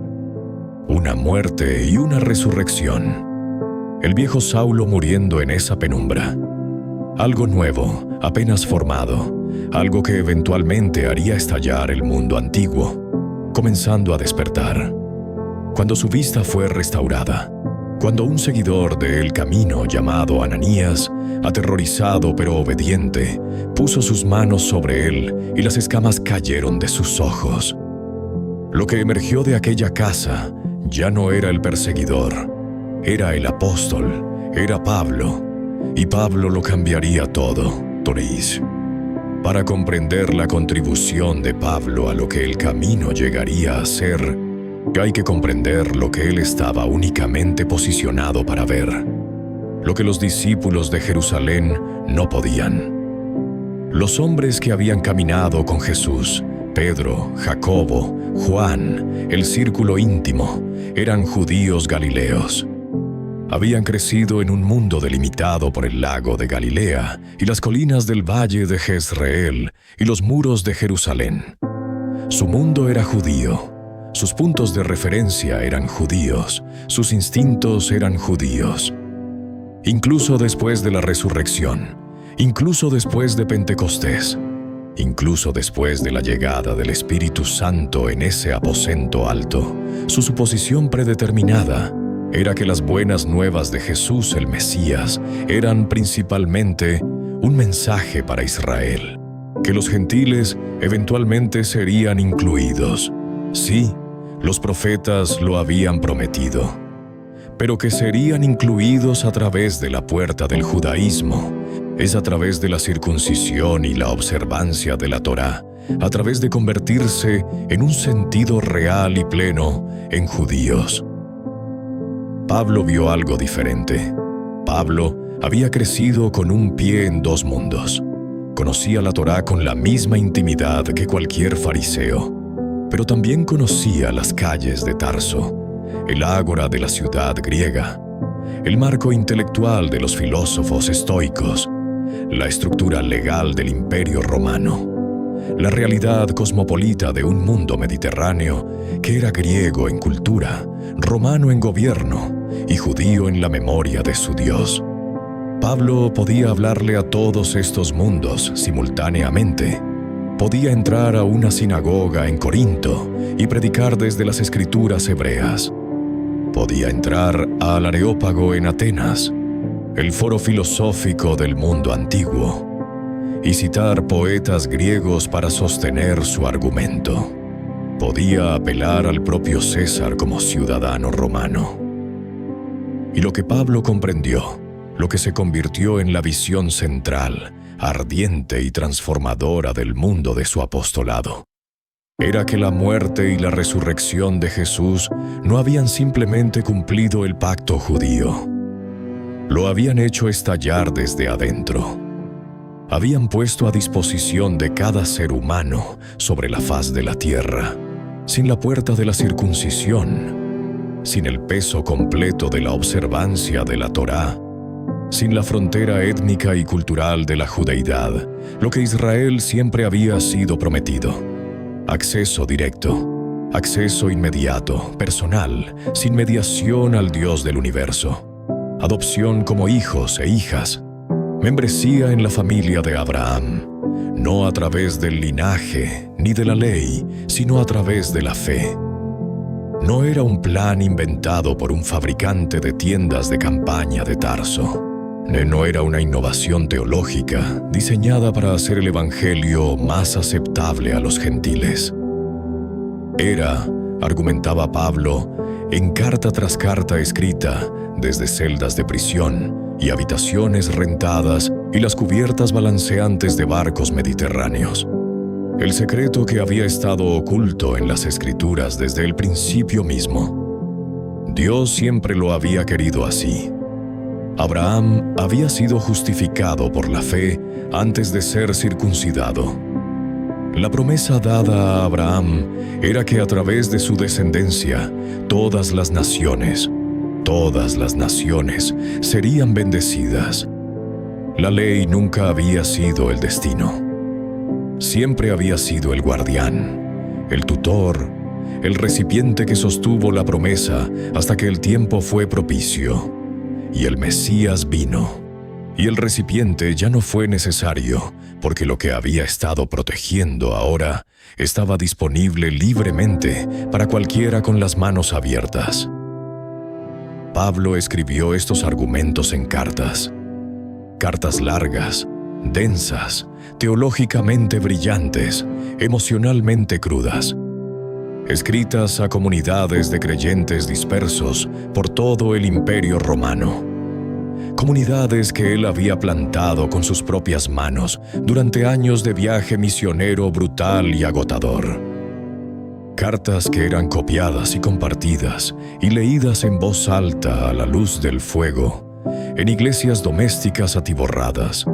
Una muerte y una resurrección. El viejo Saulo muriendo en esa penumbra. Algo nuevo, apenas formado, algo que eventualmente haría estallar el mundo antiguo, comenzando a despertar. Cuando su vista fue restaurada, cuando un seguidor de El Camino llamado Ananías, aterrorizado pero obediente, puso sus manos sobre él y las escamas cayeron de sus ojos. Lo que emergió de aquella casa ya no era el perseguidor, era el apóstol, era Pablo, y Pablo lo cambiaría todo, Toréis. Para comprender la contribución de Pablo a lo que el camino llegaría a ser, hay que comprender lo que él estaba únicamente posicionado para ver, lo que los discípulos de Jerusalén no podían. Los hombres que habían caminado con Jesús, Pedro, Jacobo, Juan, el círculo íntimo, eran judíos galileos. Habían crecido en un mundo delimitado por el lago de Galilea y las colinas del valle de Jezreel y los muros de Jerusalén. Su mundo era judío, sus puntos de referencia eran judíos, sus instintos eran judíos. Incluso después de la resurrección, incluso después de Pentecostés, incluso después de la llegada del Espíritu Santo en ese aposento alto, su suposición predeterminada era que las buenas nuevas de Jesús el Mesías eran principalmente un mensaje para Israel, que los gentiles eventualmente serían incluidos. Sí, los profetas lo habían prometido, pero que serían incluidos a través de la puerta del judaísmo, es a través de la circuncisión y la observancia de la Torá, a través de convertirse en un sentido real y pleno en judíos. Pablo vio algo diferente. Pablo había crecido con un pie en dos mundos. Conocía la Torá con la misma intimidad que cualquier fariseo, pero también conocía las calles de Tarso, el ágora de la ciudad griega, el marco intelectual de los filósofos estoicos, la estructura legal del Imperio Romano, la realidad cosmopolita de un mundo mediterráneo que era griego en cultura, romano en gobierno y judío en la memoria de su Dios. Pablo podía hablarle a todos estos mundos simultáneamente. Podía entrar a una sinagoga en Corinto y predicar desde las escrituras hebreas. Podía entrar al Areópago en Atenas, el foro filosófico del mundo antiguo, y citar poetas griegos para sostener su argumento. Podía apelar al propio César como ciudadano romano. Y lo que Pablo comprendió, lo que se convirtió en la visión central, ardiente y transformadora del mundo de su apostolado, era que la muerte y la resurrección de Jesús no habían simplemente cumplido el pacto judío. Lo habían hecho estallar desde adentro. Habían puesto a disposición de cada ser humano sobre la faz de la tierra, sin la puerta de la circuncisión, sin el peso completo de la observancia de la Torá, sin la frontera étnica y cultural de la judeidad, lo que Israel siempre había sido prometido. Acceso directo, acceso inmediato, personal, sin mediación al Dios del universo. Adopción como hijos e hijas. Membresía en la familia de Abraham, no a través del linaje ni de la ley, sino a través de la fe. No era un plan inventado por un fabricante de tiendas de campaña de Tarso. No era una innovación teológica diseñada para hacer el evangelio más aceptable a los gentiles. Era, argumentaba Pablo, en carta tras carta escrita desde celdas de prisión y habitaciones rentadas y las cubiertas balanceantes de barcos mediterráneos. El secreto que había estado oculto en las Escrituras desde el principio mismo. Dios siempre lo había querido así. Abraham había sido justificado por la fe antes de ser circuncidado. La promesa dada a Abraham era que a través de su descendencia todas las naciones serían bendecidas. La ley nunca había sido el destino. Siempre había sido el guardián, el tutor, el recipiente que sostuvo la promesa hasta que el tiempo fue propicio. Y el Mesías vino, y el recipiente ya no fue necesario, porque lo que había estado protegiendo ahora estaba disponible libremente para cualquiera con las manos abiertas. Pablo escribió estos argumentos en cartas largas, densas, teológicamente brillantes, emocionalmente crudas, escritas a comunidades de creyentes dispersos por todo el Imperio Romano. comunidades que él había plantado con sus propias manos durante años de viaje misionero brutal y agotador. Cartas que eran copiadas y compartidas y leídas en voz alta a la luz del fuego, en iglesias domésticas atiborradas,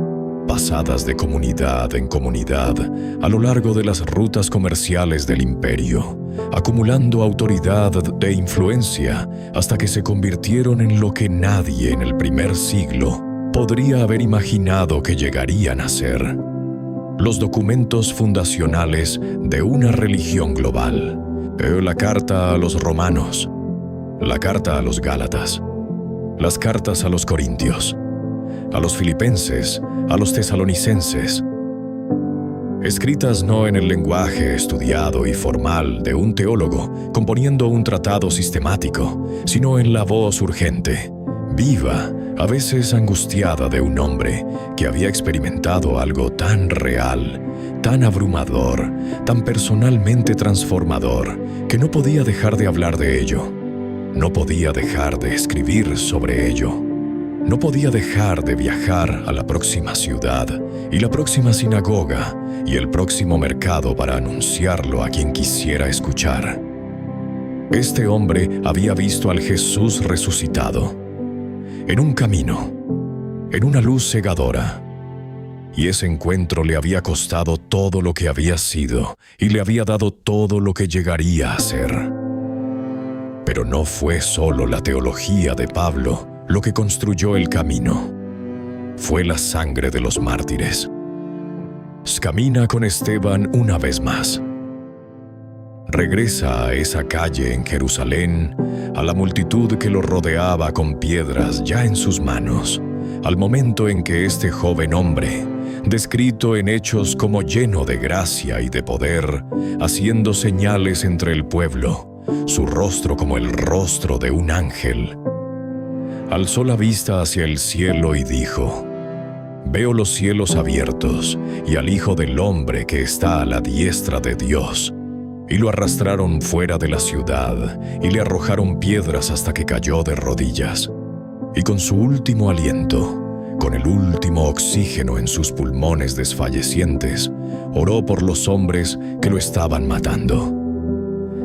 pasadas de comunidad en comunidad a lo largo de las rutas comerciales del imperio, acumulando autoridad e influencia hasta que se convirtieron en lo que nadie en el primer siglo podría haber imaginado que llegarían a ser: los documentos fundacionales de una religión global. La carta a los romanos, la carta a los gálatas, las cartas a los corintios, a los filipenses, a los tesalonicenses, escritas no en el lenguaje estudiado y formal de un teólogo componiendo un tratado sistemático, sino en la voz urgente, viva, a veces angustiada de un hombre que había experimentado algo tan real, tan abrumador, tan personalmente transformador, que no podía dejar de hablar de ello, no podía dejar de escribir sobre ello, no podía dejar de viajar a la próxima ciudad y la próxima sinagoga y el próximo mercado para anunciarlo a quien quisiera escuchar. Este hombre había visto al Jesús resucitado, en un camino, en una luz cegadora, y ese encuentro le había costado todo lo que había sido y le había dado todo lo que llegaría a ser. Pero no fue solo la teología de Pablo lo que construyó el camino. Fue la sangre de los mártires. Camina con Esteban una vez más. Regresa a esa calle en Jerusalén, a la multitud que lo rodeaba con piedras ya en sus manos, al momento en que este joven hombre, descrito en hechos como lleno de gracia y de poder, haciendo señales entre el pueblo, su rostro como el rostro de un ángel, alzó la vista hacia el cielo y dijo: «Veo los cielos abiertos y al Hijo del Hombre que está a la diestra de Dios». Y lo arrastraron fuera de la ciudad y le arrojaron piedras hasta que cayó de rodillas. Y con su último aliento, con el último oxígeno en sus pulmones desfallecientes, oró por los hombres que lo estaban matando.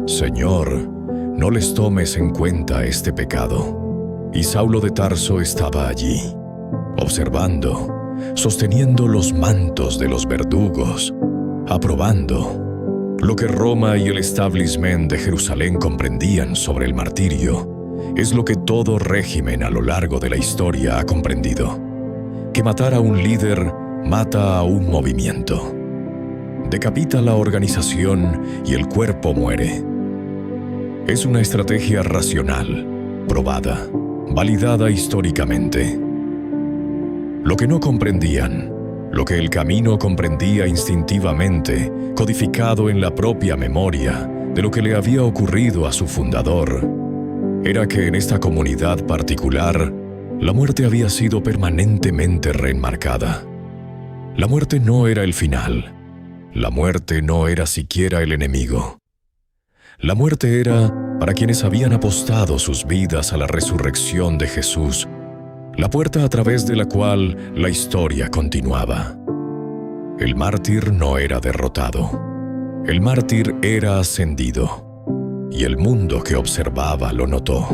«Señor, no les tomes en cuenta este pecado». Y Saulo de Tarso estaba allí, observando, sosteniendo los mantos de los verdugos, aprobando lo que Roma y el establishment de Jerusalén comprendían sobre el martirio. Es lo que todo régimen a lo largo de la historia ha comprendido: que matar a un líder mata a un movimiento. Decapita la organización y el cuerpo muere. Es una estrategia racional, probada, validada históricamente. Lo que no comprendían, lo que el camino comprendía instintivamente, codificado en la propia memoria de lo que le había ocurrido a su fundador, era que en esta comunidad particular, la muerte había sido permanentemente reenmarcada. La muerte no era el final. La muerte no era siquiera el enemigo. La muerte era, para quienes habían apostado sus vidas a la resurrección de Jesús, la puerta a través de la cual la historia continuaba. El mártir no era derrotado. El mártir era ascendido. Y el mundo que observaba lo notó.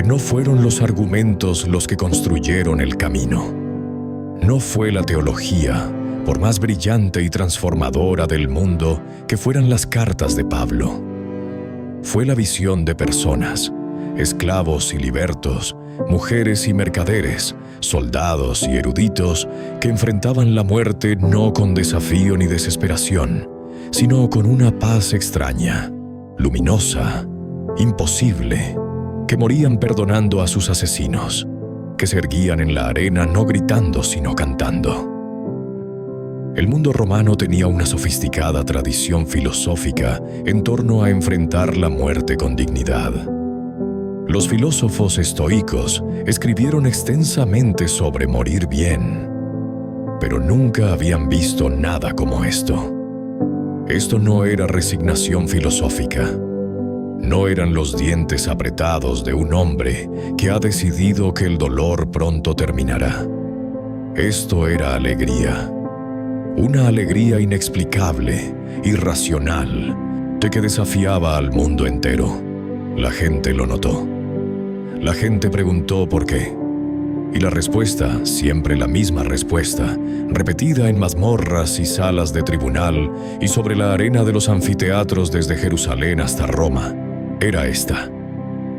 No fueron los argumentos los que construyeron el camino. No fue la teología, por más brillante y transformadora del mundo que fueran las cartas de Pablo. Fue la visión de personas, esclavos y libertos, mujeres y mercaderes, soldados y eruditos que enfrentaban la muerte no con desafío ni desesperación, sino con una paz extraña, luminosa, imposible, que morían perdonando a sus asesinos, que se erguían en la arena no gritando sino cantando. El mundo romano tenía una sofisticada tradición filosófica en torno a enfrentar la muerte con dignidad. Los filósofos estoicos escribieron extensamente sobre morir bien, pero nunca habían visto nada como esto. Esto no era resignación filosófica. No eran los dientes apretados de un hombre que ha decidido que el dolor pronto terminará. Esto era alegría. Una alegría inexplicable, irracional, de que desafiaba al mundo entero. La gente lo notó. La gente preguntó por qué. Y la respuesta, siempre la misma respuesta, repetida en mazmorras y salas de tribunal y sobre la arena de los anfiteatros desde Jerusalén hasta Roma, era esta: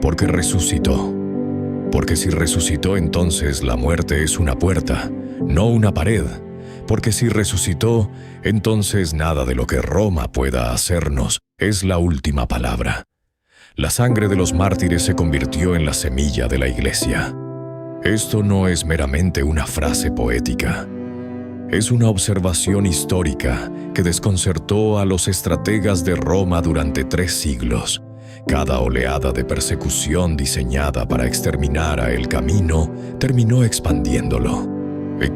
porque resucitó. Porque si resucitó, entonces la muerte es una puerta, no una pared. Porque si resucitó, entonces nada de lo que Roma pueda hacernos es la última palabra. La sangre de los mártires se convirtió en la semilla de la Iglesia. Esto no es meramente una frase poética. Es una observación histórica que desconcertó a los estrategas de Roma durante 3 siglos. Cada oleada de persecución diseñada para exterminar a El Camino terminó expandiéndolo.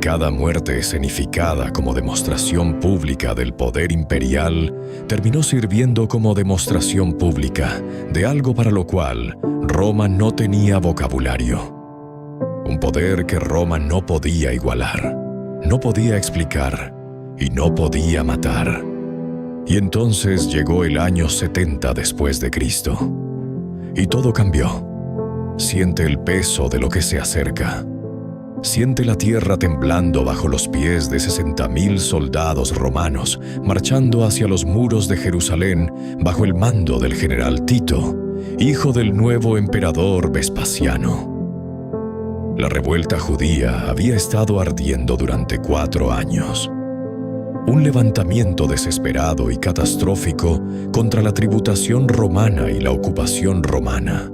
Cada muerte escenificada como demostración pública del poder imperial terminó sirviendo como demostración pública de algo para lo cual Roma no tenía vocabulario. Un poder que Roma no podía igualar, no podía explicar y no podía matar. Y entonces llegó el año 70 después de Cristo. Y todo cambió. Siente el peso de lo que se acerca. Siente la tierra temblando bajo los pies de 60.000 soldados romanos marchando hacia los muros de Jerusalén bajo el mando del general Tito, hijo del nuevo emperador Vespasiano. La revuelta judía había estado ardiendo durante 4 años. Un levantamiento desesperado y catastrófico contra la tributación romana y la ocupación romana,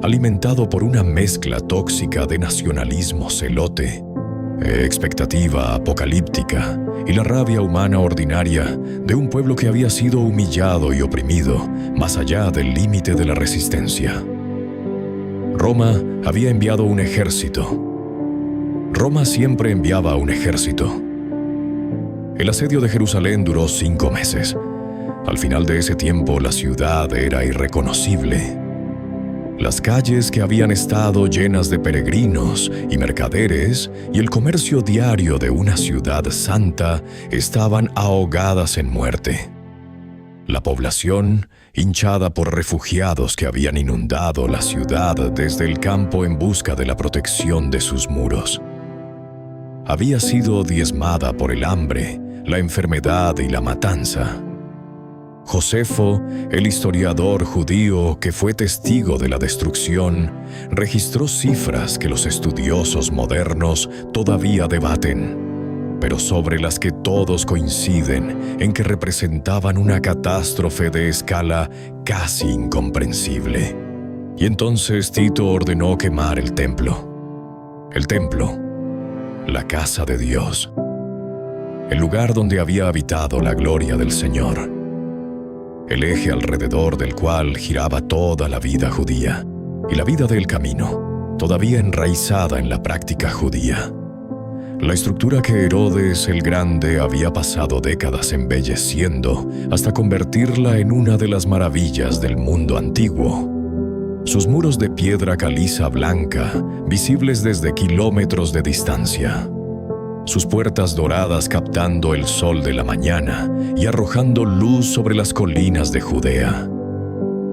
alimentado por una mezcla tóxica de nacionalismo celote, expectativa apocalíptica y la rabia humana ordinaria de un pueblo que había sido humillado y oprimido más allá del límite de la resistencia. Roma había enviado un ejército. Roma siempre enviaba un ejército. El asedio de Jerusalén duró 5 meses. Al final de ese tiempo, la ciudad era irreconocible. Las calles que habían estado llenas de peregrinos y mercaderes y el comercio diario de una ciudad santa estaban ahogadas en muerte. La población, hinchada por refugiados que habían inundado la ciudad desde el campo en busca de la protección de sus muros, había sido diezmada por el hambre, la enfermedad y la matanza. Josefo, el historiador judío que fue testigo de la destrucción, registró cifras que los estudiosos modernos todavía debaten, pero sobre las que todos coinciden en que representaban una catástrofe de escala casi incomprensible. Y entonces Tito ordenó quemar el templo. El templo, la casa de Dios, el lugar donde había habitado la gloria del Señor, el eje alrededor del cual giraba toda la vida judía y la vida del camino, todavía enraizada en la práctica judía. La estructura que Herodes el Grande había pasado décadas embelleciendo hasta convertirla en una de las maravillas del mundo antiguo. Sus muros de piedra caliza blanca, visibles desde kilómetros de distancia. Sus puertas doradas captando el sol de la mañana y arrojando luz sobre las colinas de Judea.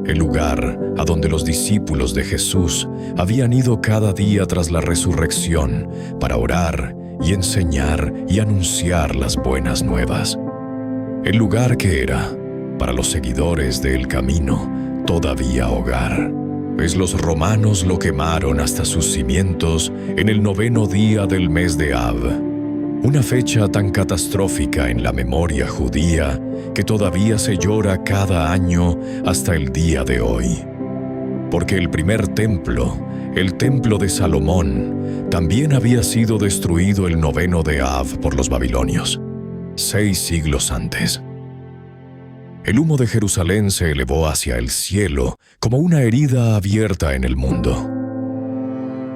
El lugar a donde los discípulos de Jesús habían ido cada día tras la resurrección para orar y enseñar y anunciar las buenas nuevas. El lugar que era, para los seguidores del camino, todavía hogar. Pues los romanos lo quemaron hasta sus cimientos en el 9º día del mes de Av, una fecha tan catastrófica en la memoria judía que todavía se llora cada año hasta el día de hoy. Porque el primer templo, el templo de Salomón, también había sido destruido el 9º de Av por los babilonios, 6 siglos antes. El humo de Jerusalén se elevó hacia el cielo como una herida abierta en el mundo.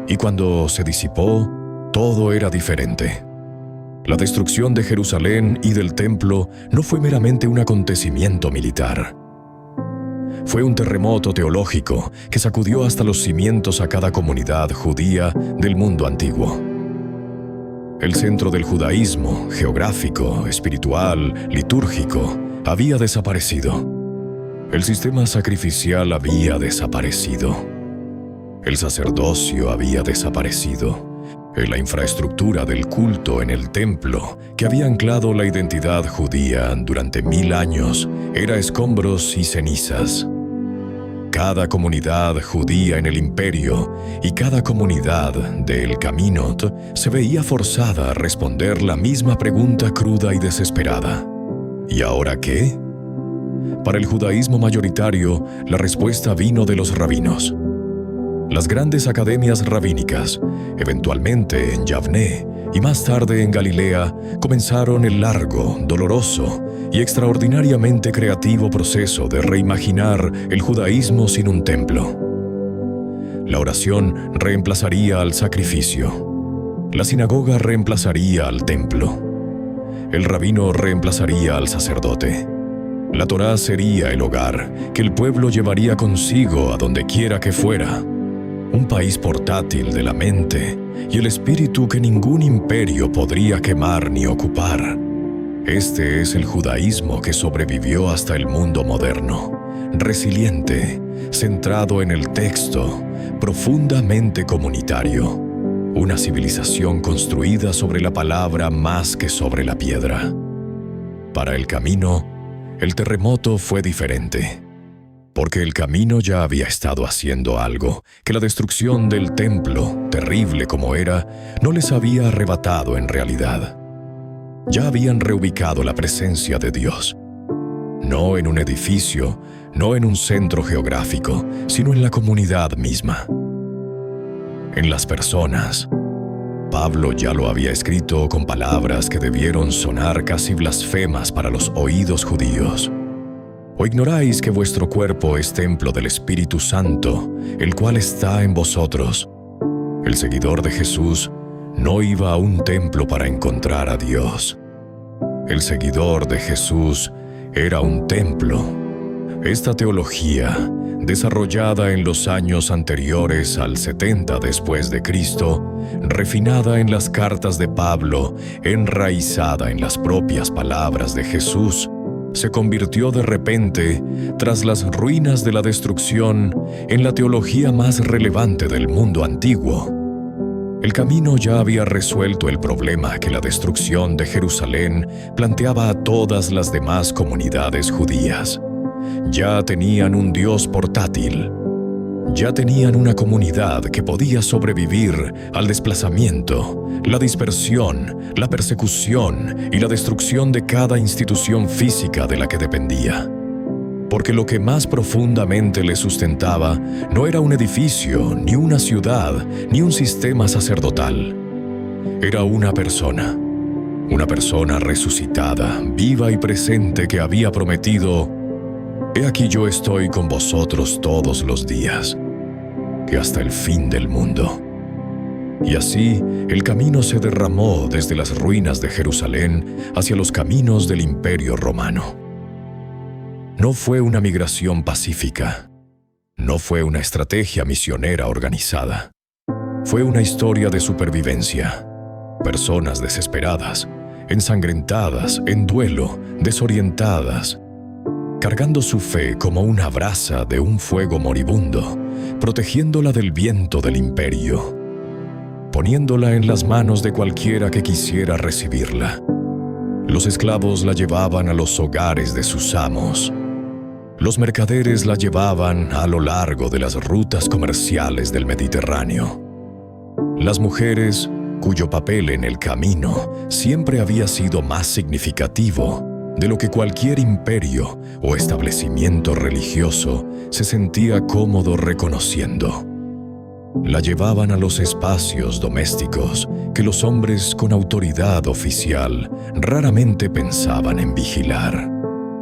Y cuando se disipó, todo era diferente. La destrucción de Jerusalén y del templo no fue meramente un acontecimiento militar. fue un terremoto teológico que sacudió hasta los cimientos a cada comunidad judía del mundo antiguo. El centro del judaísmo, geográfico, espiritual, litúrgico, había desaparecido. El sistema sacrificial había desaparecido. El sacerdocio había desaparecido. La infraestructura del culto en el templo, que había anclado la identidad judía durante 1000 años, era escombros y cenizas. Cada comunidad judía en el imperio y cada comunidad del Caminot se veía forzada a responder la misma pregunta cruda y desesperada. ¿Y ahora qué? Para el judaísmo mayoritario, la respuesta vino de los rabinos. Las grandes academias rabínicas, eventualmente en Yavné y más tarde en Galilea, comenzaron el largo, doloroso y extraordinariamente creativo proceso de reimaginar el judaísmo sin un templo. La oración reemplazaría al sacrificio. La sinagoga reemplazaría al templo. El rabino reemplazaría al sacerdote. La Torá sería el hogar que el pueblo llevaría consigo a donde quiera que fuera. Un país portátil de la mente y el espíritu que ningún imperio podría quemar ni ocupar. Este es el judaísmo que sobrevivió hasta el mundo moderno, resiliente, centrado en el texto, profundamente comunitario. Una civilización construida sobre la palabra más que sobre la piedra. Para el camino, el terremoto fue diferente. Porque el camino ya había estado haciendo algo que la destrucción del templo, terrible como era, no les había arrebatado en realidad. Ya habían reubicado la presencia de Dios. No en un edificio, no en un centro geográfico, sino en la comunidad misma. En las personas. Pablo ya lo había escrito con palabras que debieron sonar casi blasfemas para los oídos judíos. ¿O ignoráis que vuestro cuerpo es templo del Espíritu Santo, el cual está en vosotros? El seguidor de Jesús no iba a un templo para encontrar a Dios. El seguidor de Jesús era un templo. Esta teología, desarrollada en los años anteriores al 70 después de Cristo, refinada en las cartas de Pablo, enraizada en las propias palabras de Jesús, se convirtió de repente, tras las ruinas de la destrucción, en la teología más relevante del mundo antiguo. El camino ya había resuelto el problema que la destrucción de Jerusalén planteaba a todas las demás comunidades judías. Ya tenían un Dios portátil. Ya tenían una comunidad que podía sobrevivir al desplazamiento, la dispersión, la persecución y la destrucción de cada institución física de la que dependía. Porque lo que más profundamente le sustentaba no era un edificio, ni una ciudad, ni un sistema sacerdotal. Era una persona resucitada, viva y presente que había prometido: «He aquí yo estoy con vosotros todos los días, y hasta el fin del mundo». Y así, el camino se derramó desde las ruinas de Jerusalén hacia los caminos del Imperio Romano. No fue una migración pacífica. No fue una estrategia misionera organizada. Fue una historia de supervivencia. Personas desesperadas, ensangrentadas, en duelo, desorientadas, cargando su fe como una brasa de un fuego moribundo, protegiéndola del viento del imperio, poniéndola en las manos de cualquiera que quisiera recibirla. Los esclavos la llevaban a los hogares de sus amos. Los mercaderes la llevaban a lo largo de las rutas comerciales del Mediterráneo. Las mujeres, cuyo papel en el camino siempre había sido más significativo de lo que cualquier imperio o establecimiento religioso se sentía cómodo reconociendo. La llevaban a los espacios domésticos que los hombres con autoridad oficial raramente pensaban en vigilar.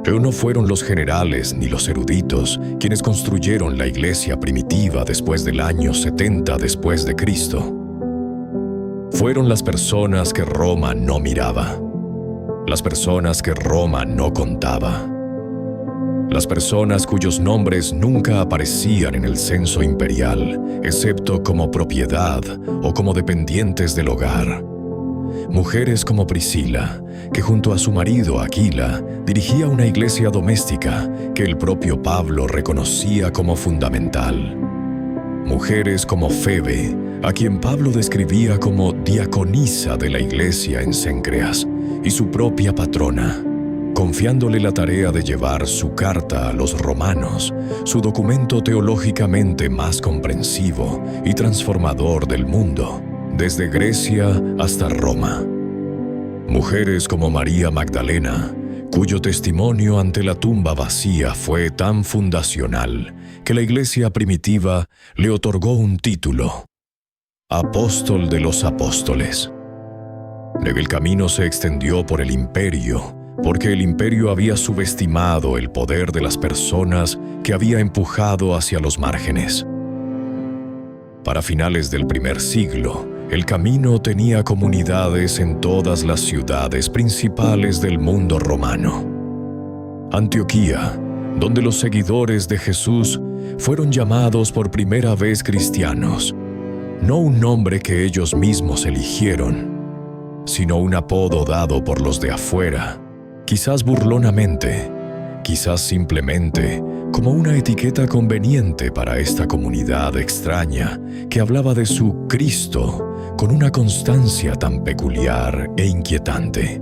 Pero no fueron los generales ni los eruditos quienes construyeron la iglesia primitiva después del año 70 después de Cristo. Fueron las personas que Roma no miraba, las personas que Roma no contaba. Las personas cuyos nombres nunca aparecían en el censo imperial, excepto como propiedad o como dependientes del hogar. Mujeres como Priscila, que junto a su marido Aquila dirigía una iglesia doméstica que el propio Pablo reconocía como fundamental. Mujeres como Febe, a quien Pablo describía como diaconisa de la iglesia en Cencreas, y su propia patrona, confiándole la tarea de llevar su carta a los romanos, su documento teológicamente más comprensivo y transformador del mundo, desde Grecia hasta Roma. Mujeres como María Magdalena, cuyo testimonio ante la tumba vacía fue tan fundacional que la iglesia primitiva le otorgó un título: Apóstol de los Apóstoles. El camino se extendió por el imperio, porque el imperio había subestimado el poder de las personas que había empujado hacia los márgenes. Para finales del primer siglo, el camino tenía comunidades en todas las ciudades principales del mundo romano. Antioquía, donde los seguidores de Jesús fueron llamados por primera vez cristianos, no un nombre que ellos mismos eligieron, sino un apodo dado por los de afuera, quizás burlonamente, quizás simplemente como una etiqueta conveniente para esta comunidad extraña que hablaba de su Cristo con una constancia tan peculiar e inquietante.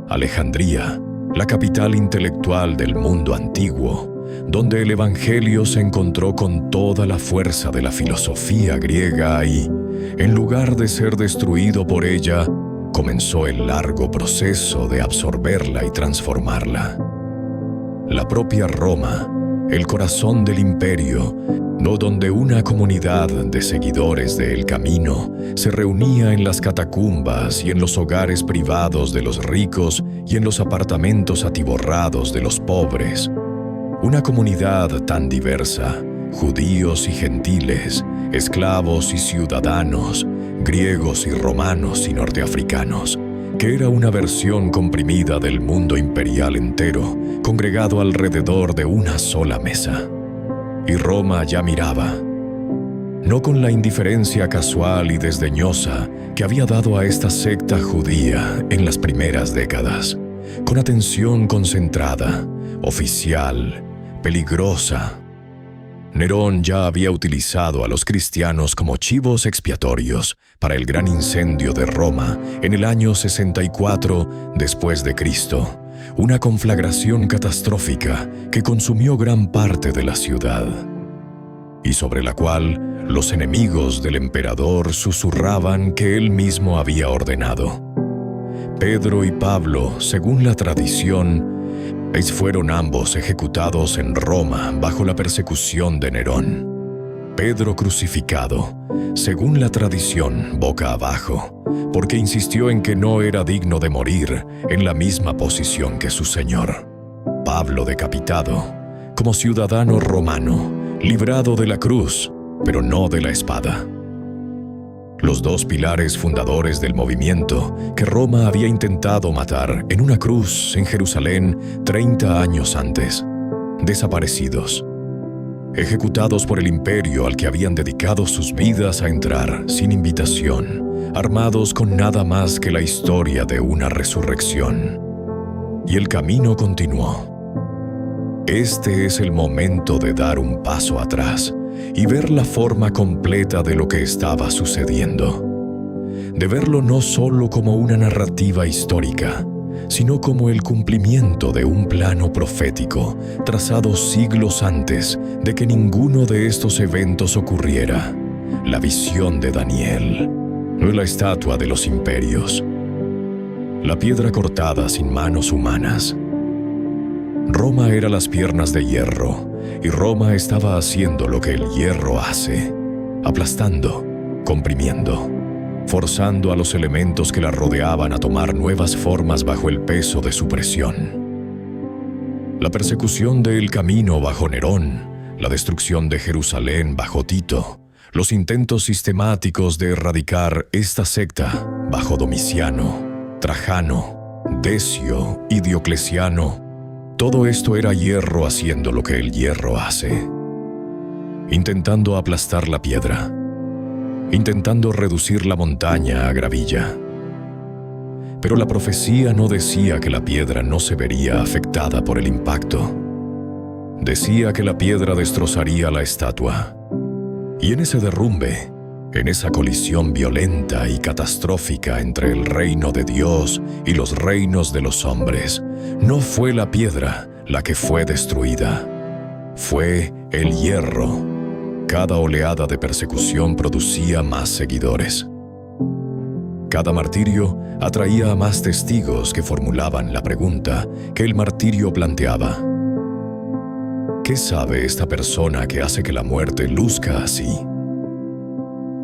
Alejandría, la capital intelectual del mundo antiguo, donde el Evangelio se encontró con toda la fuerza de la filosofía griega y, en lugar de ser destruido por ella, comenzó el largo proceso de absorberla y transformarla. La propia Roma, el corazón del imperio, donde una comunidad de seguidores del camino se reunía en las catacumbas y en los hogares privados de los ricos y en los apartamentos atiborrados de los pobres. Una comunidad tan diversa, judíos y gentiles, esclavos y ciudadanos, griegos y romanos y norteafricanos, que era una versión comprimida del mundo imperial entero, congregado alrededor de una sola mesa. Y Roma ya miraba, no con la indiferencia casual y desdeñosa que había dado a esta secta judía en las primeras décadas, con atención concentrada, oficial, peligrosa. Nerón ya había utilizado a los cristianos como chivos expiatorios para el gran incendio de Roma en el año 64 después de Cristo, una conflagración catastrófica que consumió gran parte de la ciudad, y sobre la cual los enemigos del emperador susurraban que él mismo había ordenado. Pedro y Pablo, según la tradición, fueron ambos ejecutados en Roma bajo la persecución de Nerón. Pedro crucificado, según la tradición, boca abajo, porque insistió en que no era digno de morir en la misma posición que su Señor. Pablo decapitado, como ciudadano romano, librado de la cruz, pero no de la espada. Los dos pilares fundadores del movimiento que Roma había intentado matar en una cruz en Jerusalén 30 años antes, desaparecidos, ejecutados por el imperio al que habían dedicado sus vidas a entrar sin invitación, armados con nada más que la historia de una resurrección. Y el camino continuó. Este es el momento de dar un paso atrás y ver la forma completa de lo que estaba sucediendo. De verlo no solo como una narrativa histórica, sino como el cumplimiento de un plano profético trazado siglos antes de que ninguno de estos eventos ocurriera. La visión de Daniel, la estatua de los imperios, la piedra cortada sin manos humanas. Roma era las piernas de hierro, y Roma estaba haciendo lo que el hierro hace, aplastando, comprimiendo, forzando a los elementos que la rodeaban a tomar nuevas formas bajo el peso de su presión. La persecución del camino bajo Nerón, la destrucción de Jerusalén bajo Tito, los intentos sistemáticos de erradicar esta secta bajo Domiciano, Trajano, Decio y Diocleciano, Todo esto era hierro haciendo lo que el hierro hace, intentando aplastar la piedra, intentando reducir la montaña a gravilla. Pero la profecía no decía que la piedra no se vería afectada por el impacto. Decía que la piedra destrozaría la estatua. Y en ese derrumbe, en esa colisión violenta y catastrófica entre el reino de Dios y los reinos de los hombres, no fue la piedra la que fue destruida. Fue el hierro. Cada oleada de persecución producía más seguidores. Cada martirio atraía a más testigos que formulaban la pregunta que el martirio planteaba. ¿Qué sabe esta persona que hace que la muerte luzca así?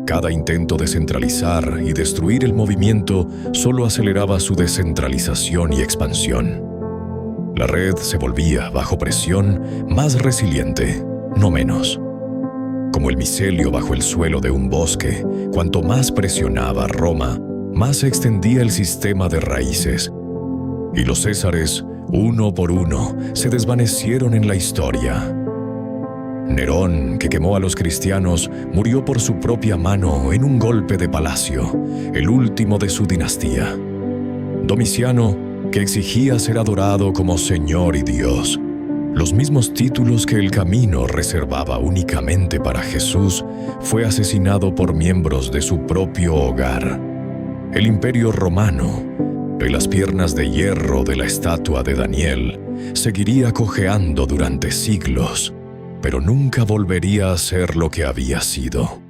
Cada intento de centralizar y destruir el movimiento solo aceleraba su descentralización y expansión. La red se volvía, bajo presión, más resiliente, no menos. Como el micelio bajo el suelo de un bosque, cuanto más presionaba Roma, más se extendía el sistema de raíces. Y los césares, uno por uno, se desvanecieron en la historia. Nerón, que quemó a los cristianos, murió por su propia mano en un golpe de palacio, el último de su dinastía. Domiciano, que exigía ser adorado como Señor y Dios, los mismos títulos que el camino reservaba únicamente para Jesús, fue asesinado por miembros de su propio hogar. El Imperio Romano, de las piernas de hierro de la estatua de Daniel, seguiría cojeando durante siglos, pero nunca volvería a ser lo que había sido.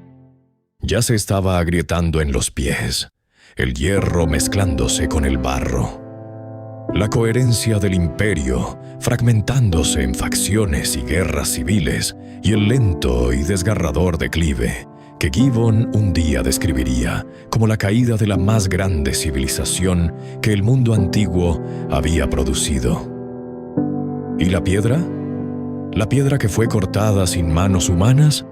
Ya se estaba agrietando en los pies, el hierro mezclándose con el barro. La coherencia del imperio, fragmentándose en facciones y guerras civiles, y el lento y desgarrador declive, que Gibbon un día describiría como la caída de la más grande civilización que el mundo antiguo había producido. ¿Y la piedra? ¿La piedra que fue cortada sin manos humanas?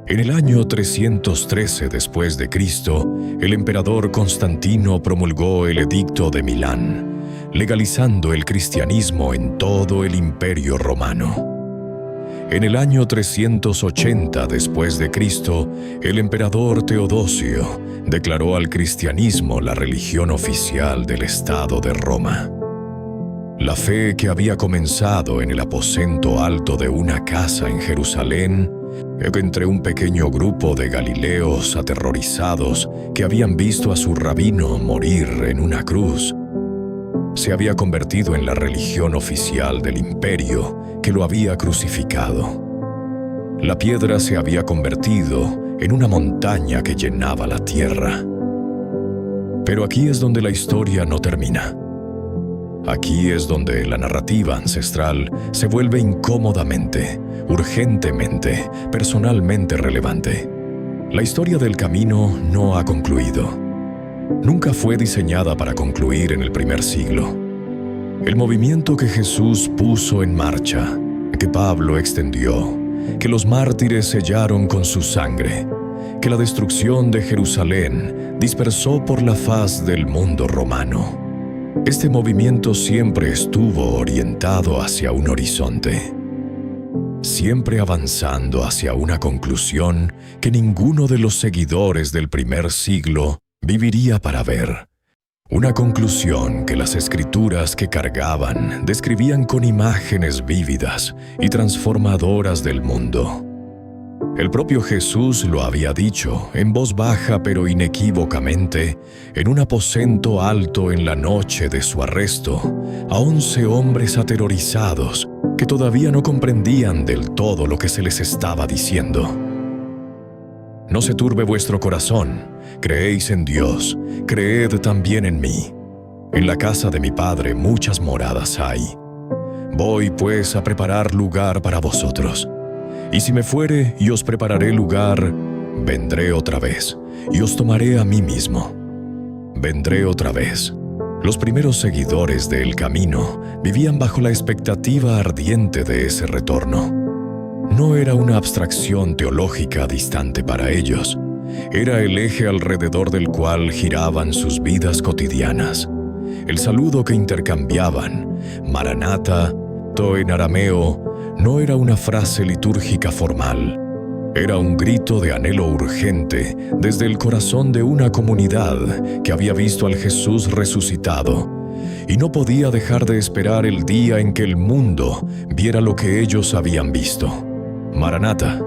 En el año 313 después de Cristo, el emperador Constantino promulgó el Edicto de Milán, legalizando el cristianismo en todo el Imperio Romano. En el año 380 después de Cristo, el emperador Teodosio declaró al cristianismo la religión oficial del Estado de Roma. La fe que había comenzado en el aposento alto de una casa en Jerusalén, entre un pequeño grupo de galileos aterrorizados que habían visto a su rabino morir en una cruz, se había convertido en la religión oficial del imperio que lo había crucificado. La piedra se había convertido en una montaña que llenaba la tierra. Pero aquí es donde la historia no termina. Aquí es donde la narrativa ancestral se vuelve incómodamente, urgentemente, personalmente relevante. La historia del camino no ha concluido. Nunca fue diseñada para concluir en el primer siglo. El movimiento que Jesús puso en marcha, que Pablo extendió, que los mártires sellaron con su sangre, que la destrucción de Jerusalén dispersó por la faz del mundo romano. Este movimiento siempre estuvo orientado hacia un horizonte, siempre avanzando hacia una conclusión que ninguno de los seguidores del primer siglo viviría para ver. Una conclusión que las escrituras que cargaban describían con imágenes vívidas y transformadoras del mundo. El propio Jesús lo había dicho, en voz baja pero inequívocamente, en un aposento alto en la noche de su arresto, a 11 hombres aterrorizados que todavía no comprendían del todo lo que se les estaba diciendo. No se turbe vuestro corazón, creéis en Dios, creed también en mí. En la casa de mi Padre muchas moradas hay. Voy pues a preparar lugar para vosotros. Y si me fuere y os prepararé lugar, vendré otra vez, y os tomaré a mí mismo. Vendré otra vez. Los primeros seguidores del camino vivían bajo la expectativa ardiente de ese retorno. No era una abstracción teológica distante para ellos. Era el eje alrededor del cual giraban sus vidas cotidianas. El saludo que intercambiaban, Maranatha, concepto en arameo no era una frase litúrgica formal. Era un grito de anhelo urgente desde el corazón de una comunidad que había visto al Jesús resucitado y no podía dejar de esperar el día en que el mundo viera lo que ellos habían visto. Maranata.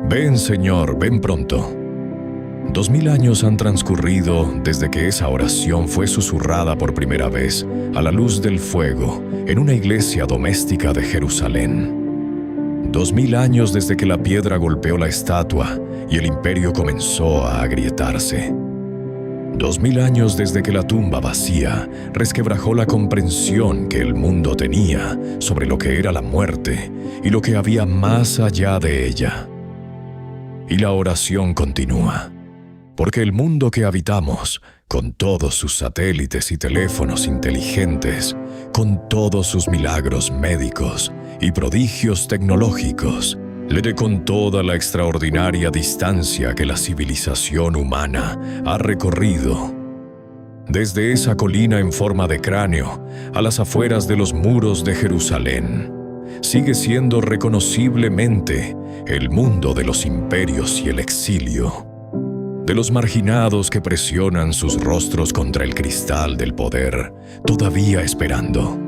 Ven, Señor, ven pronto. 2000 años han transcurrido desde que esa oración fue susurrada por primera vez a la luz del fuego en una iglesia doméstica de Jerusalén. 2000 años desde que la piedra golpeó la estatua y el imperio comenzó a agrietarse. 2000 años desde que la tumba vacía resquebrajó la comprensión que el mundo tenía sobre lo que era la muerte y lo que había más allá de ella. Y la oración continúa, porque el mundo que habitamos, con todos sus satélites y teléfonos inteligentes, con todos sus milagros médicos y prodigios tecnológicos, lee con toda la extraordinaria distancia que la civilización humana ha recorrido, desde esa colina en forma de cráneo a las afueras de los muros de Jerusalén, sigue siendo reconociblemente el mundo de los imperios y el exilio, de los marginados que presionan sus rostros contra el cristal del poder, todavía esperando.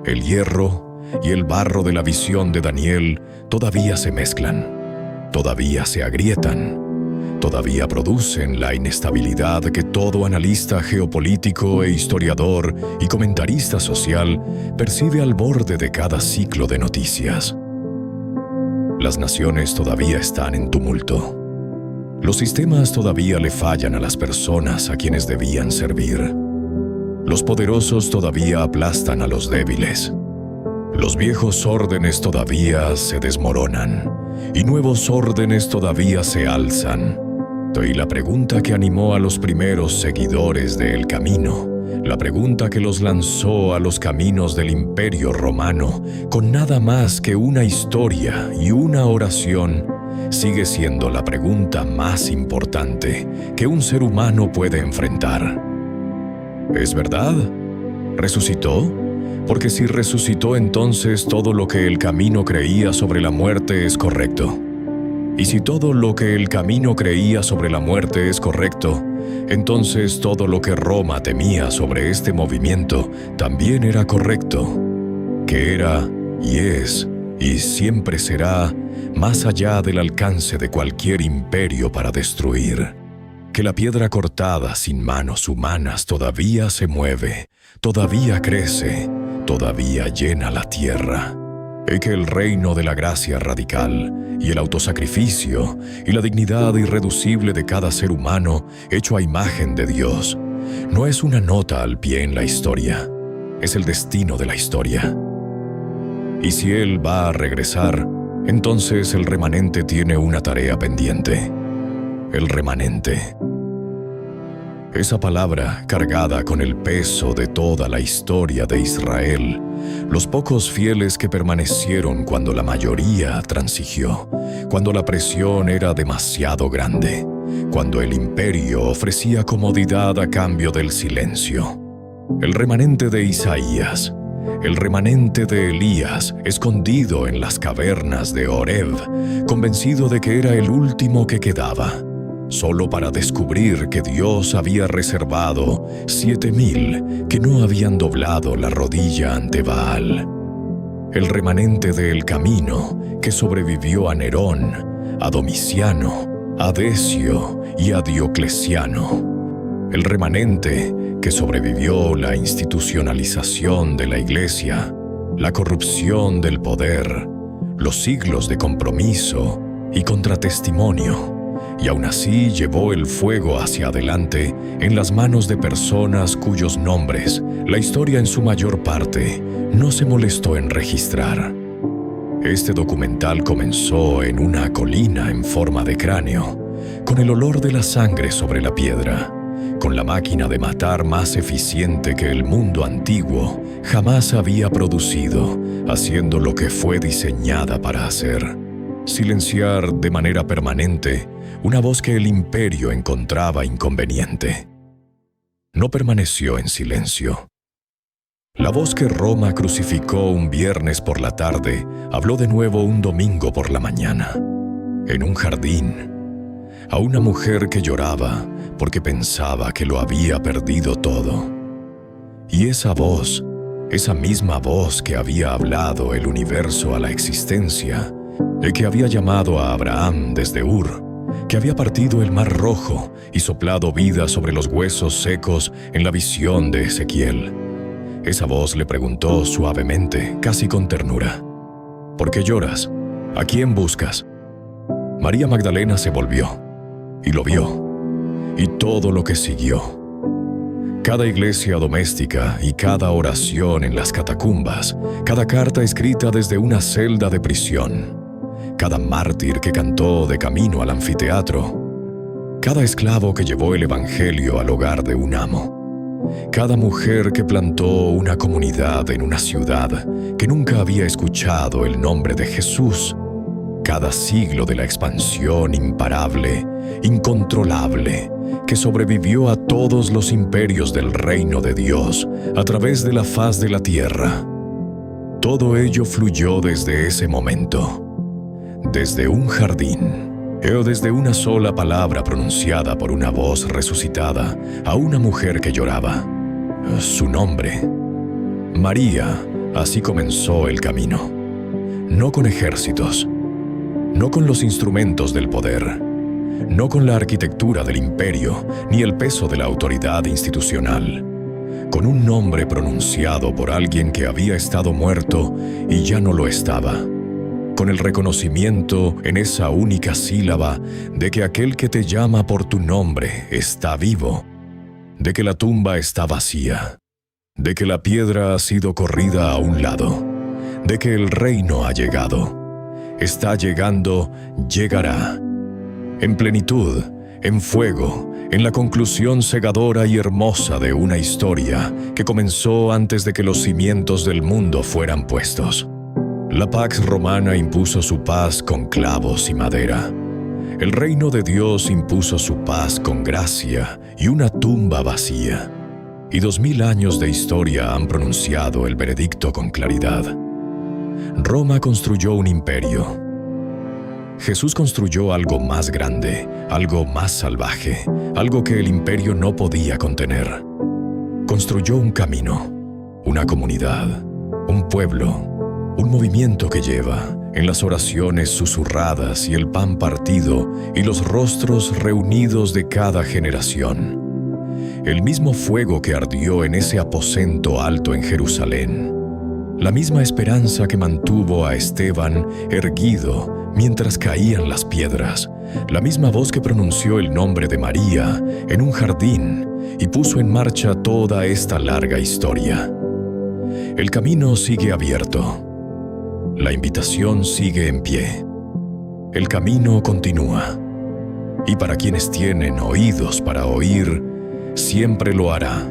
El hierro y el barro de la visión de Daniel todavía se mezclan, todavía se agrietan, todavía producen la inestabilidad que todo analista geopolítico e historiador y comentarista social percibe al borde de cada ciclo de noticias. Las naciones todavía están en tumulto. Los sistemas todavía le fallan a las personas a quienes debían servir. Los poderosos todavía aplastan a los débiles. Los viejos órdenes todavía se desmoronan y nuevos órdenes todavía se alzan. Y la pregunta que animó a los primeros seguidores del camino, la pregunta que los lanzó a los caminos del Imperio Romano con nada más que una historia y una oración, sigue siendo la pregunta más importante que un ser humano puede enfrentar. ¿Es verdad? ¿Resucitó? Porque si resucitó, entonces todo lo que el camino creía sobre la muerte es correcto. Y si todo lo que el camino creía sobre la muerte es correcto, entonces todo lo que Roma temía sobre este movimiento también era correcto, que era y es y siempre será más allá del alcance de cualquier imperio para destruir. Que la piedra cortada sin manos humanas todavía se mueve, todavía crece, todavía llena la tierra. Y que el reino de la gracia radical y el autosacrificio y la dignidad irreducible de cada ser humano hecho a imagen de Dios no es una nota al pie en la historia, es el destino de la historia. Y si Él va a regresar, entonces el remanente tiene una tarea pendiente. El remanente. Esa palabra cargada con el peso de toda la historia de Israel, los pocos fieles que permanecieron cuando la mayoría transigió, cuando la presión era demasiado grande, cuando el imperio ofrecía comodidad a cambio del silencio. El remanente de Isaías, el remanente de Elías, escondido en las cavernas de Horeb, convencido de que era el último que quedaba, solo para descubrir que Dios había reservado 7,000 que no habían doblado la rodilla ante Baal. El remanente del camino que sobrevivió a Nerón, a Domiciano, a Decio y a Diocleciano. El remanente que sobrevivió la institucionalización de la Iglesia, la corrupción del poder, los siglos de compromiso y contratestimonio, y aún así llevó el fuego hacia adelante en las manos de personas cuyos nombres la historia en su mayor parte no se molestó en registrar. Este documental comenzó en una colina en forma de cráneo, con el olor de la sangre sobre la piedra, con la máquina de matar más eficiente que el mundo antiguo jamás había producido, haciendo lo que fue diseñada para hacer: silenciar de manera permanente una voz que el imperio encontraba inconveniente. No permaneció en silencio. La voz que Roma crucificó un viernes por la tarde habló de nuevo un domingo por la mañana, en un jardín, a una mujer que lloraba porque pensaba que lo había perdido todo. Y esa voz, esa misma voz que había hablado el universo a la existencia, y que había llamado a Abraham desde Ur, que había partido el mar rojo y soplado vida sobre los huesos secos en la visión de Ezequiel. Esa voz le preguntó suavemente, casi con ternura: ¿por qué lloras? ¿A quién buscas? María Magdalena se volvió y lo vio, y todo lo que siguió. Cada iglesia doméstica y cada oración en las catacumbas, cada carta escrita desde una celda de prisión, cada mártir que cantó de camino al anfiteatro, cada esclavo que llevó el evangelio al hogar de un amo, cada mujer que plantó una comunidad en una ciudad que nunca había escuchado el nombre de Jesús, cada siglo de la expansión imparable, incontrolable, que sobrevivió a todos los imperios del reino de Dios a través de la faz de la tierra. Todo ello fluyó desde ese momento, desde un jardín, o desde una sola palabra pronunciada por una voz resucitada a una mujer que lloraba. Su nombre. María, así comenzó el camino. No con ejércitos, no con los instrumentos del poder, no con la arquitectura del imperio ni el peso de la autoridad institucional, con un nombre pronunciado por alguien que había estado muerto y ya no lo estaba, con el reconocimiento en esa única sílaba de que aquel que te llama por tu nombre está vivo, de que la tumba está vacía, de que la piedra ha sido corrida a un lado, de que el reino ha llegado, está llegando, llegará, en plenitud, en fuego, en la conclusión cegadora y hermosa de una historia que comenzó antes de que los cimientos del mundo fueran puestos. La Pax Romana impuso su paz con clavos y madera. El reino de Dios impuso su paz con gracia y una tumba vacía. Y 2000 años de historia han pronunciado el veredicto con claridad. Roma construyó un imperio. Jesús construyó algo más grande, algo más salvaje, algo que el imperio no podía contener. Construyó un camino, una comunidad, un pueblo, un movimiento que lleva, en las oraciones susurradas y el pan partido y los rostros reunidos de cada generación, el mismo fuego que ardió en ese aposento alto en Jerusalén, la misma esperanza que mantuvo a Esteban erguido mientras caían las piedras, la misma voz que pronunció el nombre de María en un jardín y puso en marcha toda esta larga historia. El camino sigue abierto. La invitación sigue en pie. El camino continúa. Y para quienes tienen oídos para oír, siempre lo hará.